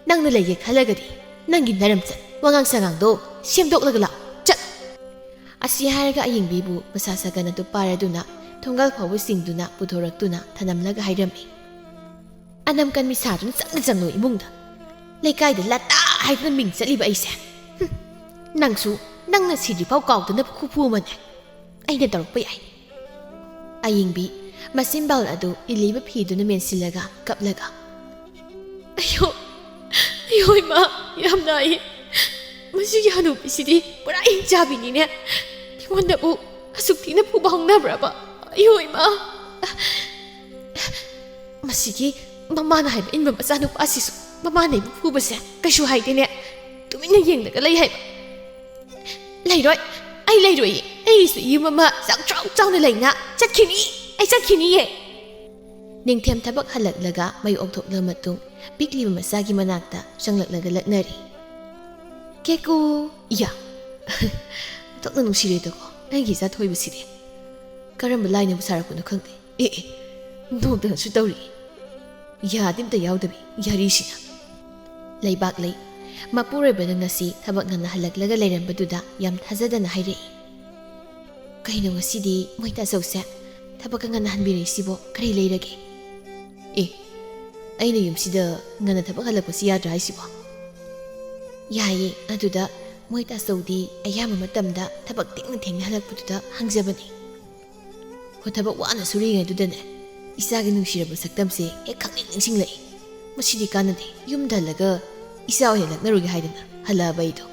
ꯅꯪꯅ ꯂꯩꯒꯦ ꯈꯜꯂꯒꯗꯤ ꯅꯪꯒꯤ ꯅꯔꯝꯆꯠ ꯋꯥꯉꯥꯡ ꯁꯉꯥꯡꯗꯣ ꯁꯦꯝꯗꯣꯛꯂꯒ ꯂꯥꯛꯑꯣ ꯆꯠꯂꯨ ꯑꯁꯤ ꯍꯥꯏꯔꯒ ꯑꯌꯤꯡꯕꯤꯕꯨ ꯃꯁꯥ ꯁꯥꯒꯟ ꯑꯗꯨ ꯄꯥꯏꯔꯗꯨꯅ ꯊꯣꯡꯒꯥꯜ ꯐꯥꯎꯕ ꯆꯤꯡꯗꯨꯅ ꯄꯨꯊꯣꯔꯛꯇꯨꯅ ꯊꯅꯝꯂꯒ ꯍꯥꯏꯔꯝꯃꯤ ꯑꯅꯝꯀꯟ ꯃꯤꯁꯥꯗꯨꯅ ꯆꯪꯅ ꯏꯃꯨꯡꯗ ꯂꯩꯀꯥꯏꯗ ꯂꯇꯥ ꯍꯥꯏꯗꯨꯅ ꯃꯤꯡ ꯆꯠꯂꯤꯕ ꯑꯩꯁꯦ ꯅꯪꯅ ꯁꯤꯗ꯭ꯔꯤꯐꯥꯎ ꯀꯥꯎꯗꯅꯕ ꯈꯨꯐꯨ ꯑꯃꯅꯦ ꯑꯩꯅ ꯇꯧꯔꯛꯄ ꯌꯥꯏ ꯑꯌꯤꯡꯕꯤ ꯃꯆꯤꯟꯕꯥꯜ ꯑꯗꯨ ꯏꯜꯂꯤꯕ ꯐꯤꯗꯨꯅ ꯃꯦꯟꯁꯤꯜꯂꯒ ꯀꯞꯂꯒ ꯑꯌꯣ ꯏꯃꯥ ꯌꯥꯝ ꯅꯥꯏꯌꯦ ꯃꯁꯤꯒꯤ ꯍꯅꯨꯕꯤꯁꯤꯗꯤ ꯄꯨꯔꯥ ꯍꯤꯡꯆꯥꯕꯤꯅꯤꯅꯦ ꯑꯩꯉꯣꯟꯗꯕꯨ ꯑꯁꯨꯛ ꯊꯤꯅ ꯐꯨꯕ ꯍꯧꯅꯕ꯭ꯔꯕ ꯑꯌꯣ ꯏꯃꯥ ꯃꯁꯤꯒꯤ ꯃꯃꯥꯅ ꯍꯥꯏꯕ ꯏꯟꯕ ꯃꯆꯥꯅꯨꯄꯥꯁꯤꯁꯨ ꯃꯃꯥꯅ ꯑꯩꯕꯨ ꯐꯨꯕꯁꯦ ꯀꯩꯁꯨ ꯍꯥꯏꯗꯦꯅꯦ ꯇꯨꯃꯤꯟꯅ ꯌꯦꯡꯂꯒ ꯂꯩ ꯍꯥꯏꯕ ꯑꯩ ꯂꯩꯔꯣꯏꯌꯦ ꯑꯩꯒꯤꯁꯨ ꯌꯨꯝ ꯑꯃ ꯆꯥꯎꯅ ꯂꯩꯅ ꯆꯠꯈꯤꯅꯤꯌꯦ ꯅꯤꯡꯊꯦꯝ ꯊꯕꯛ ꯍꯜꯂꯛꯂꯒ ꯃꯩ ꯑꯣꯛꯊꯣꯛꯂꯕ ꯃꯇꯨꯡ ꯄꯤꯛꯂꯤꯕ ꯃꯆꯥꯒꯤ ꯃꯅꯥꯛꯇ ꯆꯪꯂꯛꯂꯒ ꯂꯛꯅꯔꯤ ꯀꯦꯀꯨ ꯏꯌꯥ ꯇꯣꯛꯅ ꯅꯨꯡꯁꯤꯔꯦꯗꯀꯣ ꯑꯩꯒꯤ ꯏꯆꯥ ꯊꯣꯏꯕꯁꯤꯗꯤ ꯀꯔꯝꯕ ꯂꯥꯏꯅꯕꯨ ꯁꯥꯔꯛꯄꯅꯣ ꯈꯪꯗꯦ ꯅꯣꯡꯇꯅꯁꯨ ꯇꯧꯔꯤ ꯌꯥꯗꯤ ꯑꯝꯇ ꯌꯥꯎꯗꯕꯤ ꯌꯥꯔꯤꯁꯤꯅ ꯂꯩꯕꯥꯛ ꯂꯩ ꯃꯄꯨꯔꯣꯏꯕꯅ ꯉꯁꯤ ꯊꯕꯛ ꯉꯟꯅ ꯍꯜꯂꯛꯂꯒ ꯂꯩꯔꯝꯕꯗꯨꯗ ꯌꯥꯝ ꯊꯥꯖꯗꯅ ꯍꯥꯏꯔꯛꯏ ꯀꯩꯅꯣ ꯉꯁꯤꯗꯤ ꯃꯣꯏ ꯇꯥꯆꯧꯁꯦ ꯊꯕꯛꯀ ꯉꯟꯅ ꯍꯟꯕꯤꯔꯛꯏꯁꯤꯕꯣ ꯀꯔꯤ ꯂꯩꯔꯒꯦ ꯑꯩꯅ ꯌꯨꯝꯁꯤꯗ ꯉꯟꯅ ꯊꯕꯛ ꯍꯜꯂꯛꯄꯁꯤ ꯌꯥꯗ꯭ꯔꯥ ꯍꯥꯏꯁꯤꯕꯣ ꯌꯥꯏꯌꯦ ꯑꯗꯨꯗ ꯃꯣꯏ ꯇꯥꯆꯧꯗꯤ ꯑꯌꯥꯝꯕ ꯃꯇꯝꯗ ꯊꯕꯛ ꯊꯦꯡꯅ ꯍꯜꯂꯛꯄꯗꯨꯗ ꯍꯪꯖꯕꯅꯤ ꯍꯣꯏ ꯊꯕꯛ ꯋꯥꯅ ꯁꯨꯔꯤꯉꯩꯗꯨꯗꯅꯦ ꯏꯆꯥꯒꯤ ꯅꯨꯡꯁꯤꯔꯕ ꯁꯛꯇꯝꯁꯦ ꯍꯦꯛ ꯅꯤꯡꯁꯤꯡꯂꯛꯏ ꯃꯁꯤꯗꯤ ꯀꯥꯟꯅꯗꯦ ꯌꯨꯝꯗ ꯍꯜꯂꯒ ꯏꯆꯥ ꯑꯣꯏꯅ ꯂꯛꯅꯔꯨꯒꯦ ꯍꯥꯏꯗꯅ ꯍꯜꯂꯛꯑꯕ ꯑꯩꯗꯣ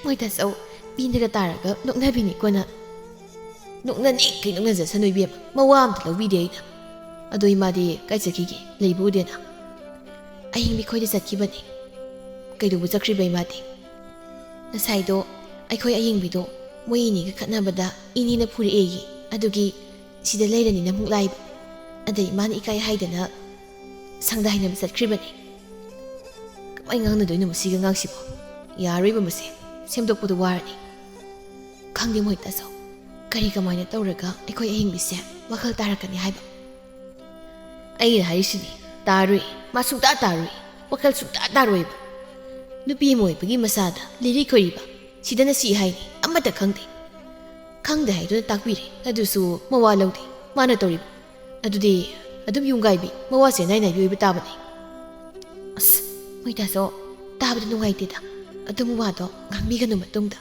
ꯃꯣꯏ ꯇꯥꯆꯧ ꯄꯤꯅꯒ ꯇꯥꯔꯒ ꯅꯣꯛꯅꯕꯤꯅꯤꯀꯣ ꯅꯪ ꯅꯣꯛꯅꯅꯤ ꯀꯩ ꯅꯣꯛꯅꯖꯁꯅꯨ ꯏꯕꯦꯝꯃ ꯃꯋꯥ ꯑꯝꯇ ꯂꯧꯕꯤꯗꯦ ꯑꯩꯅ ꯑꯗꯣ ꯏꯃꯥꯗꯤ ꯀꯥꯏ ꯆꯠꯈꯤꯒꯦ ꯂꯩꯕ ꯎꯗꯦꯅ ꯑꯌꯤꯡꯕꯤ ꯈꯣꯏꯗ ꯆꯠꯈꯤꯕꯅꯤ ꯀꯩꯗꯧꯕ ꯆꯠꯈ꯭ꯔꯤꯕ ꯏꯃꯥꯗꯤ ꯉꯁꯥꯏꯗꯣ ꯑꯩꯈꯣꯏ ꯑꯌꯤꯡꯕꯤꯗꯣ ꯃꯣꯏ ꯏꯅꯦꯒ ꯈꯠꯅꯕꯗ ꯏꯅꯦꯅ ꯐꯨꯔꯛꯑꯦꯌꯦ ꯑꯗꯨꯒꯤ ꯁꯤꯗ ꯂꯩꯔꯅꯤꯅ ꯑꯃꯨꯛ ꯂꯥꯛꯏꯕ ꯑꯗꯩ ꯏꯃꯥꯅ ꯏꯀꯥꯏ ꯍꯥꯏꯗꯅ ꯁꯪꯗꯥꯏꯅꯕ ꯆꯠꯈ꯭ꯔꯤꯕꯅꯤ ꯀꯃꯥꯏ ꯉꯥꯡꯅꯗꯣꯏꯅꯣ ꯃꯁꯤꯒ ꯉꯥꯡꯁꯤꯕꯣ ꯌꯥꯔꯣꯏꯕ ꯃꯁꯦ ꯁꯦꯝꯗꯣꯛꯄꯗ ꯋꯥꯔꯅꯤ ꯈꯪꯗꯦ ꯃꯣꯏ ꯇꯥꯆꯧ ꯀꯃꯥꯏꯅ ꯇꯧꯔꯒ ꯑꯩꯈꯣꯏ ꯑꯌꯤꯡꯕꯤꯁꯦ ꯋꯥꯈꯜ ꯇꯥꯔꯛꯀꯅꯤ ꯍꯥꯏꯕ ꯑꯩꯅ ꯍꯥꯏꯔꯤꯁꯤꯗꯤ ꯇꯥꯔꯣꯏ ꯃꯥ ꯁꯨꯡꯇꯥ ꯇꯥꯔꯣꯏ ꯋꯥꯈꯜ ꯁꯨꯡꯇꯥ ꯇꯥꯔꯣꯏꯕ ꯅꯨꯄꯤ ꯑꯃ ꯑꯣꯏꯕꯒꯤ ꯃꯁꯥꯗ ꯂꯤꯔꯤ ꯈꯣꯏꯔꯤꯕ ꯁꯤꯗꯅ ꯁꯤ ꯍꯥꯏꯅꯤ ꯑꯃꯠꯇ ꯈꯪꯗꯦ ꯍꯥꯏꯗꯨꯅ ꯇꯥꯛꯄꯤꯔꯦ ꯑꯗꯨꯁꯨ ꯃꯋꯥ ꯂꯧꯗꯦ ꯃꯥꯅ ꯇꯧꯔꯤꯕ ꯑꯗꯨꯗꯤ ꯑꯗꯨꯝ ꯌꯨꯝꯒꯥꯏꯕꯤ ꯃꯋꯥꯁꯦ ꯅꯥꯏꯅꯕꯤ ꯑꯣꯏꯕ ꯇꯥꯕꯅꯤ ꯑꯁ ꯃꯣꯏ ꯇꯥꯆꯧ ꯇꯥꯕꯗ ꯅꯨꯡꯉꯥꯏꯇꯦꯗ ꯑꯗꯨꯝ ꯋꯥꯗꯣ ꯉꯥꯡꯕꯤꯒꯅꯨ ꯃꯇꯨꯡꯗ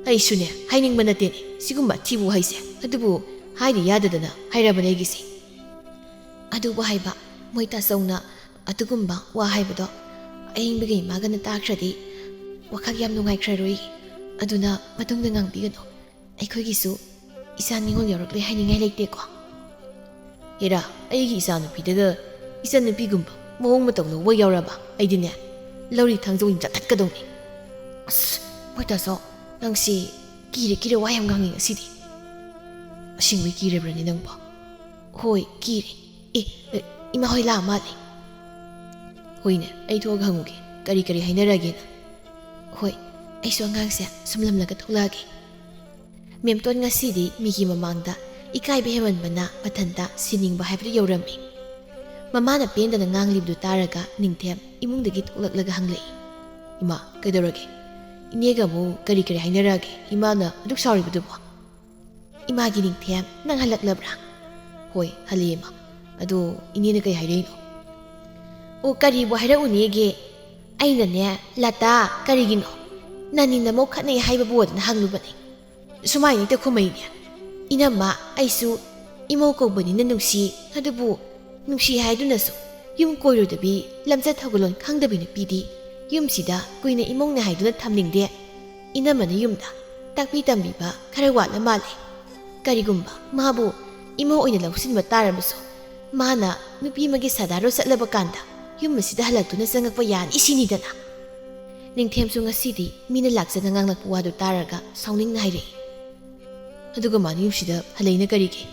ꯑꯩꯁꯨꯅꯦ ꯍꯥꯏꯅꯤꯡꯕ ꯅꯠꯇꯦꯅꯦ ꯁꯤꯒꯨꯝꯕ ꯑꯊꯤꯕ ꯋꯥꯍꯩꯁꯦ ꯑꯗꯨꯕꯨ ꯍꯥꯏꯗꯤ ꯌꯥꯗꯗꯅ ꯍꯥꯏꯔꯕꯅꯦ ꯑꯩꯒꯤꯁꯦ ꯑꯗꯨꯕꯨ ꯍꯥꯏꯕ ꯃꯣꯏ ꯇꯥꯆꯧꯅ ꯑꯗꯨꯒꯨꯝꯕ ꯋꯥ ꯍꯥꯏꯕꯗꯣ ꯑꯌꯤꯡꯕꯤꯒ ꯏꯃꯥꯒꯅ ꯇꯥꯈ꯭ꯔꯗꯤ ꯋꯥꯈꯜ ꯌꯥꯝ ꯅꯨꯡꯉꯥꯏꯈ꯭ꯔꯔꯣꯏ ꯑꯗꯨꯅ ꯃꯇꯨꯡꯗ ꯉꯥꯡꯕꯤꯒꯅꯨ ꯑꯩꯈꯣꯏꯒꯤꯁꯨ ꯏꯆꯥ ꯅꯤꯉꯣꯜ ꯌꯧꯔꯛꯂꯦ ꯍꯥꯏꯅꯤꯡꯉꯥꯏ ꯂꯩꯇꯦꯀꯣ ꯍꯦꯔꯥ ꯑꯩꯒꯤ ꯏꯆꯥꯅꯨꯄꯤꯗꯒ ꯏꯆꯟꯅꯨꯄꯤꯒꯨꯝꯕ ꯃꯑꯣꯡ ꯃꯇꯧ ꯂꯧꯕ ꯌꯥꯎꯔꯕ ꯑꯩꯗꯤꯅꯦ ꯂꯧꯔꯤ ꯊꯥꯡꯖꯧ ꯆꯠꯊꯠꯀꯗꯧꯅꯤ ꯑꯁ ꯃꯣꯏ ꯇꯥꯆꯧ ꯅꯪꯁꯤ ꯀꯤꯔꯦ ꯋꯥ ꯌꯥꯝ ꯉꯥꯡꯉꯤ ꯉꯁꯤꯗꯤ ꯑꯁꯦꯡꯕꯩ ꯀꯤꯔꯕ꯭ꯔꯅꯦ ꯅꯪꯕꯣ ꯍꯣꯏ ꯀꯤꯔꯦ ꯏꯃꯥ ꯍꯣꯏ ꯂꯥꯛꯑ ꯃꯥꯜꯂꯦ ꯍꯣꯏꯅꯦ ꯑꯩ ꯊꯣꯛꯑꯒ ꯍꯪꯉꯨꯒꯦ ꯀꯔꯤ ꯍꯥꯏꯅꯔꯒꯦꯅ ꯍꯣꯏ ꯑꯩꯁꯨ ꯑꯉꯥꯡꯁꯦ ꯁꯨꯝꯂꯝꯂꯒ ꯊꯣꯛꯂꯛꯑꯒꯦ ꯃꯦꯝꯇꯣꯟ ꯉꯁꯤꯗꯤ ꯃꯤꯒꯤ ꯃꯃꯥꯡꯗ ꯏꯀꯥꯏꯕ ꯍꯦꯃꯟꯕꯅ ꯃꯊꯟꯇ ꯁꯤꯅꯤꯡꯕ ꯍꯥꯏꯕꯗꯨ ꯌꯧꯔꯝꯃꯤ ꯃꯃꯥꯅ ꯄꯦꯟꯗꯅ ꯉꯥꯡꯂꯤꯕꯗꯨ ꯇꯥꯔꯒ ꯅꯤꯡꯊꯦꯝ ꯏꯃꯨꯡꯗꯒꯤ ꯊꯣꯛꯂꯛꯂꯒ ꯍꯪꯂꯛꯏ Ima, kaidarage. Inega mo kari hainarage. Ima na aduk sorry budubo. Ima gining tiyam nang halak labra. Hoy, hali ima. Ado ini na kay haireno. O kari bo haira unige. Ay na niya, lata, kari gino. Nani na mo kat na ihayba buwad na hangluban eh. Sumay nito kumay niya. Inama, ay su, imaw ko ba ni na nungsi, hadubo, nungsi hay doon na so. Yung koiro dabi, lamsat hagulon kang dabi na pidi. Yung sida, kuy na imong na hay doon at tamling de. Inama na yung da, takpi tambi ba, karawa na mali. Karigumba, mahabo, imaw oy na lausin matara maso. Mana, nupi magisadaro sa labakanda. Yung masida halag doon na sa ngagpayan, isinida na. Ning temso nga sidi, minalagsa na ngang nagpuwado taraga, sauning na hayri. Aduga man yung sida halay na karige.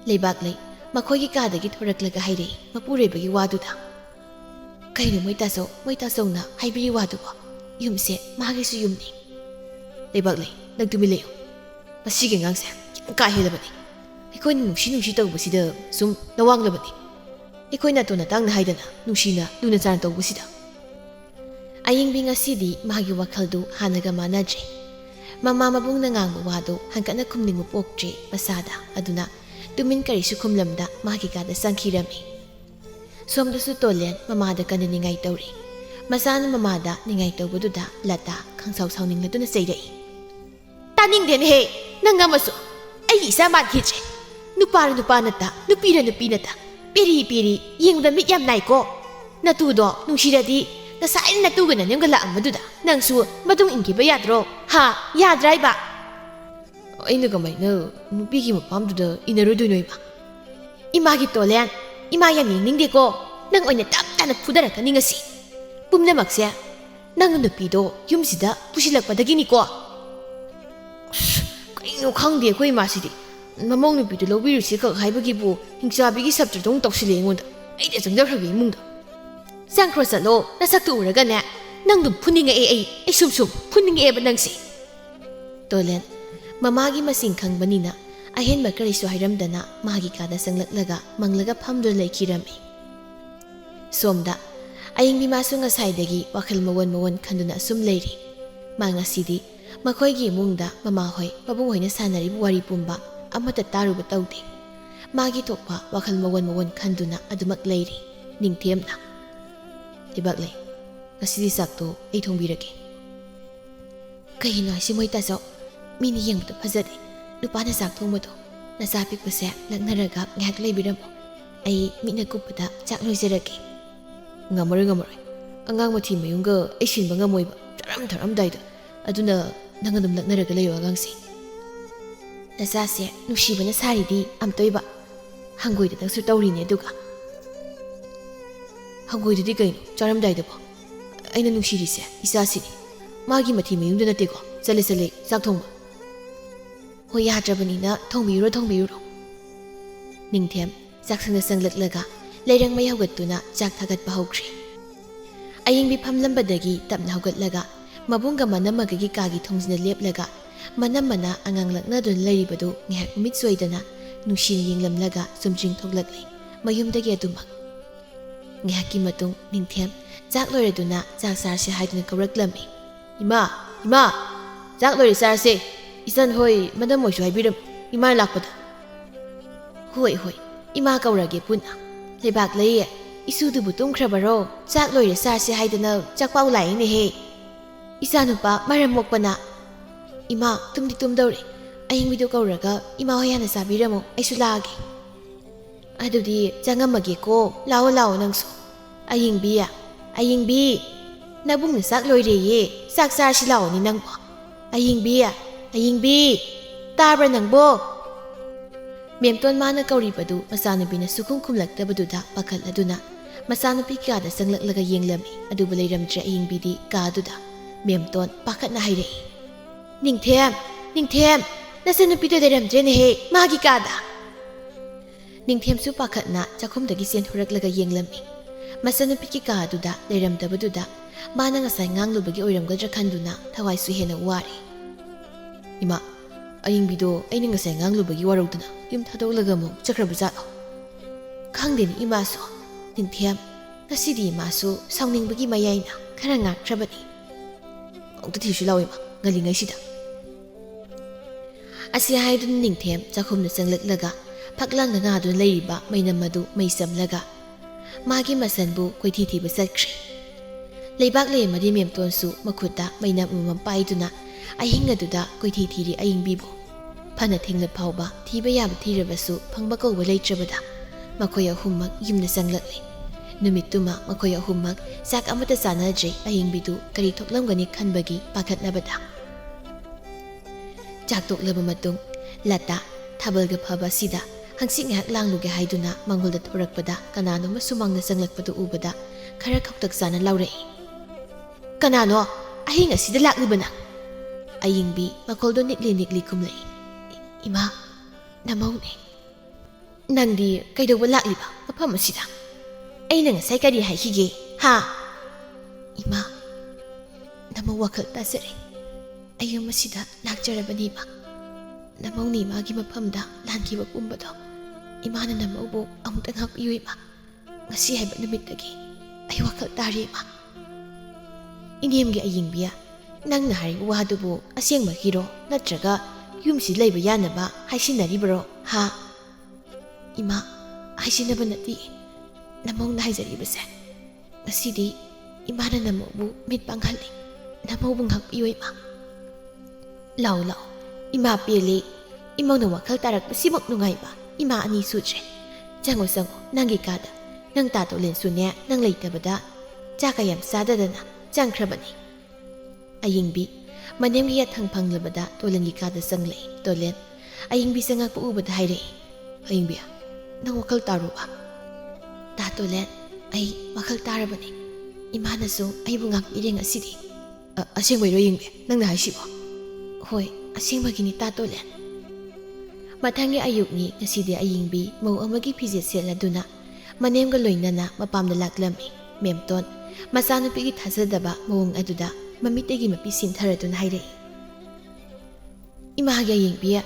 Laybaglay, makoy kadagi thoraklaga hayri, mapuray bagi wado da. Kayo may tasaw na haybiri wado ba. Yung se, mahagi su yung ning. Laybaglay, nagdumilayo. Masige ngang sa, kahit laban eh. Ikoy na nungsi tawag ba sida, sum nawang laban eh. Ikoy na to natang na hayda na, nungsi na, lunasan tawag ba sida. Aying binga sidi, mahagi wakaldo, hanaga manadre. Mamamabong nangang wado hanggang na kumning mo pokje pasada aduna tumin kari su kumlamda makikada sangkirami. Somda su tolen mamada ka na ningay tawri. Masana mamada ningay taw bududa lata kang saw ning na doon na sayday. Taning din he, nangamaso, ay isa maghitse. Nupara nupanata, nupira nupinata, piri-piri, yung damit yam nai ko. Natudo, nung siradi, nasain na tugan na yung galaang maduda. Nang su, madung inggi ba yadro? Ha, yadray ba? Ay nagamay na, nupigi mo pamduda, inarudo noy ba? Imagi tolean, imayang ningdi ko, nang oy na tapta nagpudara ka ni ngasi. Pumnamak siya, nang nupido, yung sida, pusilag padagini ko. Kaino kang di ako imasidi. Mamong nupido lawiru siya kakaibagi po, hingsabi ki sabtradong toksili ngonda. Ay da sangdarhabi mungda. Sangkro sa lo, nasakto uraga na, nang dum puning ay sum-sum, puning ba nang si. Tolen, mamagi masingkang banina, ahen magkariso hayramda na, mahagi kada sang laglaga, manglaga pamdol lay kirami. Somda, aying bimaso nga saydagi, wakal mawan kando na sumlayri. Mga sidi, makoy gimungda, mamahoy, pabungoy na sanari buwari pumba, ang matataro ba tawdi. Magi tokpa, wakal mawan kando na adumaklayri, ning tiyam na. Ibaglay, ngasidi sakto ay thongbirage. Kahino si moy taso, miniyang mo to pazade, lupa na sakto mo to, nasapik pa siya, nagnaragap, ngahak laybiram mo, ay minagkupada, chaknoy sirage. Ngamoy, angang mati mo yung ga, ay sinba ngamoy ba, taram dayda, aduna nanganum nagnaraga layo agang si. Nasa siya, nushiba na sari di, amtoy ba, hanggoy da nang sutawri niya duga. Hanggoy da di kayo, charamday da po. Ay nanungsiri siya, isa sini. Magi mati mayung da nate ko, sali, sak thong ba. Hoy yadra ba nina, thongbiro. Ningtiyam, sak sang latlaga, layrang may hugat to na, sak tagat pa hawkri. Aying bipamlambadagi, tap na hugat laga, mabungga mana magagi kagi thong na laga, mana angang na doon layri ba do, ngihak umitsway da na, nung siniying lamlaga, sumjing thoglaglay, mayumdagi atumag. Ngihaki matong ningtiyam, jak lore do na, jak sar siya hay do na kawraglami. Ima, jak lore sar siya, isan hoy, madam mo siya hay biram, ima lakpada. Hoy, ima kawragi puna. Lebak laya, isudu butong krabaro, jak lore sar siya hay do na, jak paulay ni he. Isa no pa, maramok pa na. Ima, tumditum daw rin. Aying video kawraga, ima hoy na sabi mo, ay sulagi. Adudi, jangan magi ko, lao nang so. Aying bi. Nabung na sak loy reye, sak sar si lao ni nang po. Aying bi. Tabra nang bo. Miyamtuan mana kauri padu, masana bi na sukong kumlag tabadu da, pakal aduna. Masana pi kada sang laglaga yeng lami, adu balay ramdra aying bi di kadu da. Miyamtuan, pakat na hayre. Ning tem, nasa napito da ramdra ni he, magi kada. Ning tiyam su pakat na, jakum dagi siyan hurak yeng lami. Masana piki ka duda, layram daba duda, mana nga say ngang lubagi oyram gadra kanduna, taway suhe na uwari. Ima, aying bido, ay nga say ngang lubagi waraw duna, yung tadaw laga mo, chakrabazalo. Kang din ima so, ning tiyam, nasidi ima so, sawning bagi mayay na, karangak trabani, ꯑꯃꯨꯛꯇ ꯊꯤꯁꯨ ꯂꯥꯎꯏꯃ ꯉꯜꯂꯤꯉꯩꯁꯤꯗ ꯑꯁꯤ ꯍꯥꯏꯗꯨꯅ ꯅꯤꯡꯊꯦꯝ ꯆꯥꯛꯈꯨꯝꯗ ꯆꯪꯂꯛꯂꯒ ꯐꯛꯂꯥꯡꯗ ꯉꯥꯗꯨꯅ ꯂꯩꯔꯤꯕ ꯃꯩꯅꯝ ꯑꯗꯨ ꯃꯩ ꯆꯝꯂꯒ ꯃꯥꯒꯤ ꯃꯁꯟꯕꯨ ꯀꯣꯏꯊꯤ ꯊꯤꯕ ꯆꯠꯈ꯭ꯔꯦ ꯂꯩꯕꯥꯛ ꯂꯩꯔꯝꯃꯗꯤ ꯃꯦꯝꯇꯣꯟꯁꯨ ꯃꯈꯨꯠꯇ ꯃꯩꯅꯝ ꯑꯃꯃꯝ ꯄꯥꯏꯗꯨꯅ ꯑꯍꯤꯡ ꯑꯗꯨꯗ ꯀꯣꯏꯊꯤ ꯊꯤꯔꯤ ꯑꯏꯪꯕꯤꯕꯨ ꯐꯅ ꯊꯦꯡꯅ ꯐꯥꯎꯕ ꯊꯤꯕ ꯌꯥꯕ ꯊꯤꯔꯕꯁꯨ ꯐꯪꯕ ꯀꯧꯕ ꯂꯩꯇ꯭ꯔꯕꯗ ꯃꯈꯣꯏ ꯑꯍꯨꯝꯃꯛ ꯌꯨꯝꯗ ꯆꯪꯂꯛꯂꯤ नुमित्तुमा मखोय अहुमक चाक अमता चानद्रे अहिंबिदु करी थोकलमगनी खनबगी पाखतनबदा चाक तोकलब मतुंग लता थाबलग फबा सिदा हंसिक ngahak langluge haiduna mangolda thorakpada kanano ma sumangna changlakpadu ubada khara khoktak chana laurei kanano ahing asida laklibana ayingbi makoldo nikli kumlei ima namaune nangdi kaidoba lakliba mafam asida aina ngasai kari haikige ha ima nama wakal tasare ayum masida lakjarabani ba namawni magi mafamda lankiba pumbado imana namawbo amuta ngakpiyu ima ngasi haiba numittagi ay wakal tari ima inemgi ayingbiya nangna hariba wadubo asengmakiro natraga yumsi leiba yanaba haisinaribro ha ima haisinaba nati namawna haizaribase ngasidi imana namawbu mit panghali namawbu ngakpiyu ima lau ima pele imawna wakal tarakpa simak nungaiba ima ani suje jango nangi kada nang tato lensune nang leitabada jaka yam sadadana jangkrabani ayingbi manemgi yathang phanglabada tolengi kada sangle tolen ayingbi sangak ubada haire ayingbi nang wakal taruba tato len ay wakal tarabani imana so ay bungak ireng asidi asengwai ro yingbi nang na haisibo hoi asengmagini tato len matangi ayukni ngasidi ayingbi mau amagi pijit seladuna manemga loinana mapamda laklami memton masanupigi thazadaba mawong aduda mamitegi mapi sintharaduna hairei imagi ayingbiya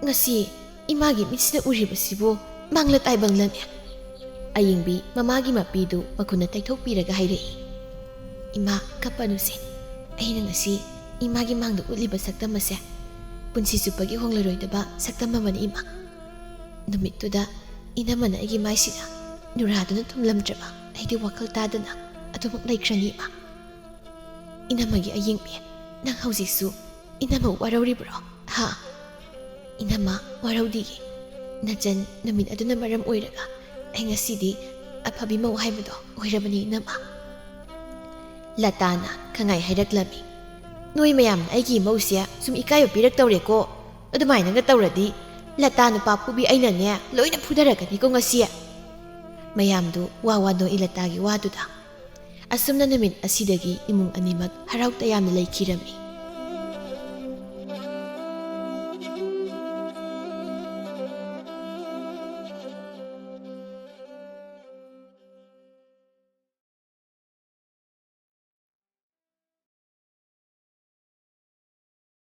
ngasi imagi mitsina uribasibo mangla taibanglan ayingbi mamagi mapidu makuna taithokpiraga hairei ima kapanusin aina ngasi imagi mangda uliba saktamase punsi supagi honglaroidaba saktamamani ima numittuda inamana agi maisida nuraduna thumlamdraba aidi wakal tadana adumak laikhrani ima inamagi ayingbi nang haujisu inama warauribro ha inama waraudigi najan numit aduna maram oiraga ay ngasidi apabi mau haibado oirabani inama latana kangai haidaklami noi mayam aigi mausia sum ikayo pirak tawreko adumaina nga tawradi lata nupa pubi aina ne loina phudarakani ko ngasia mayamdu wawa no ilatagi waduda asumna numit asidagi imung animak harau tayamna laikhirami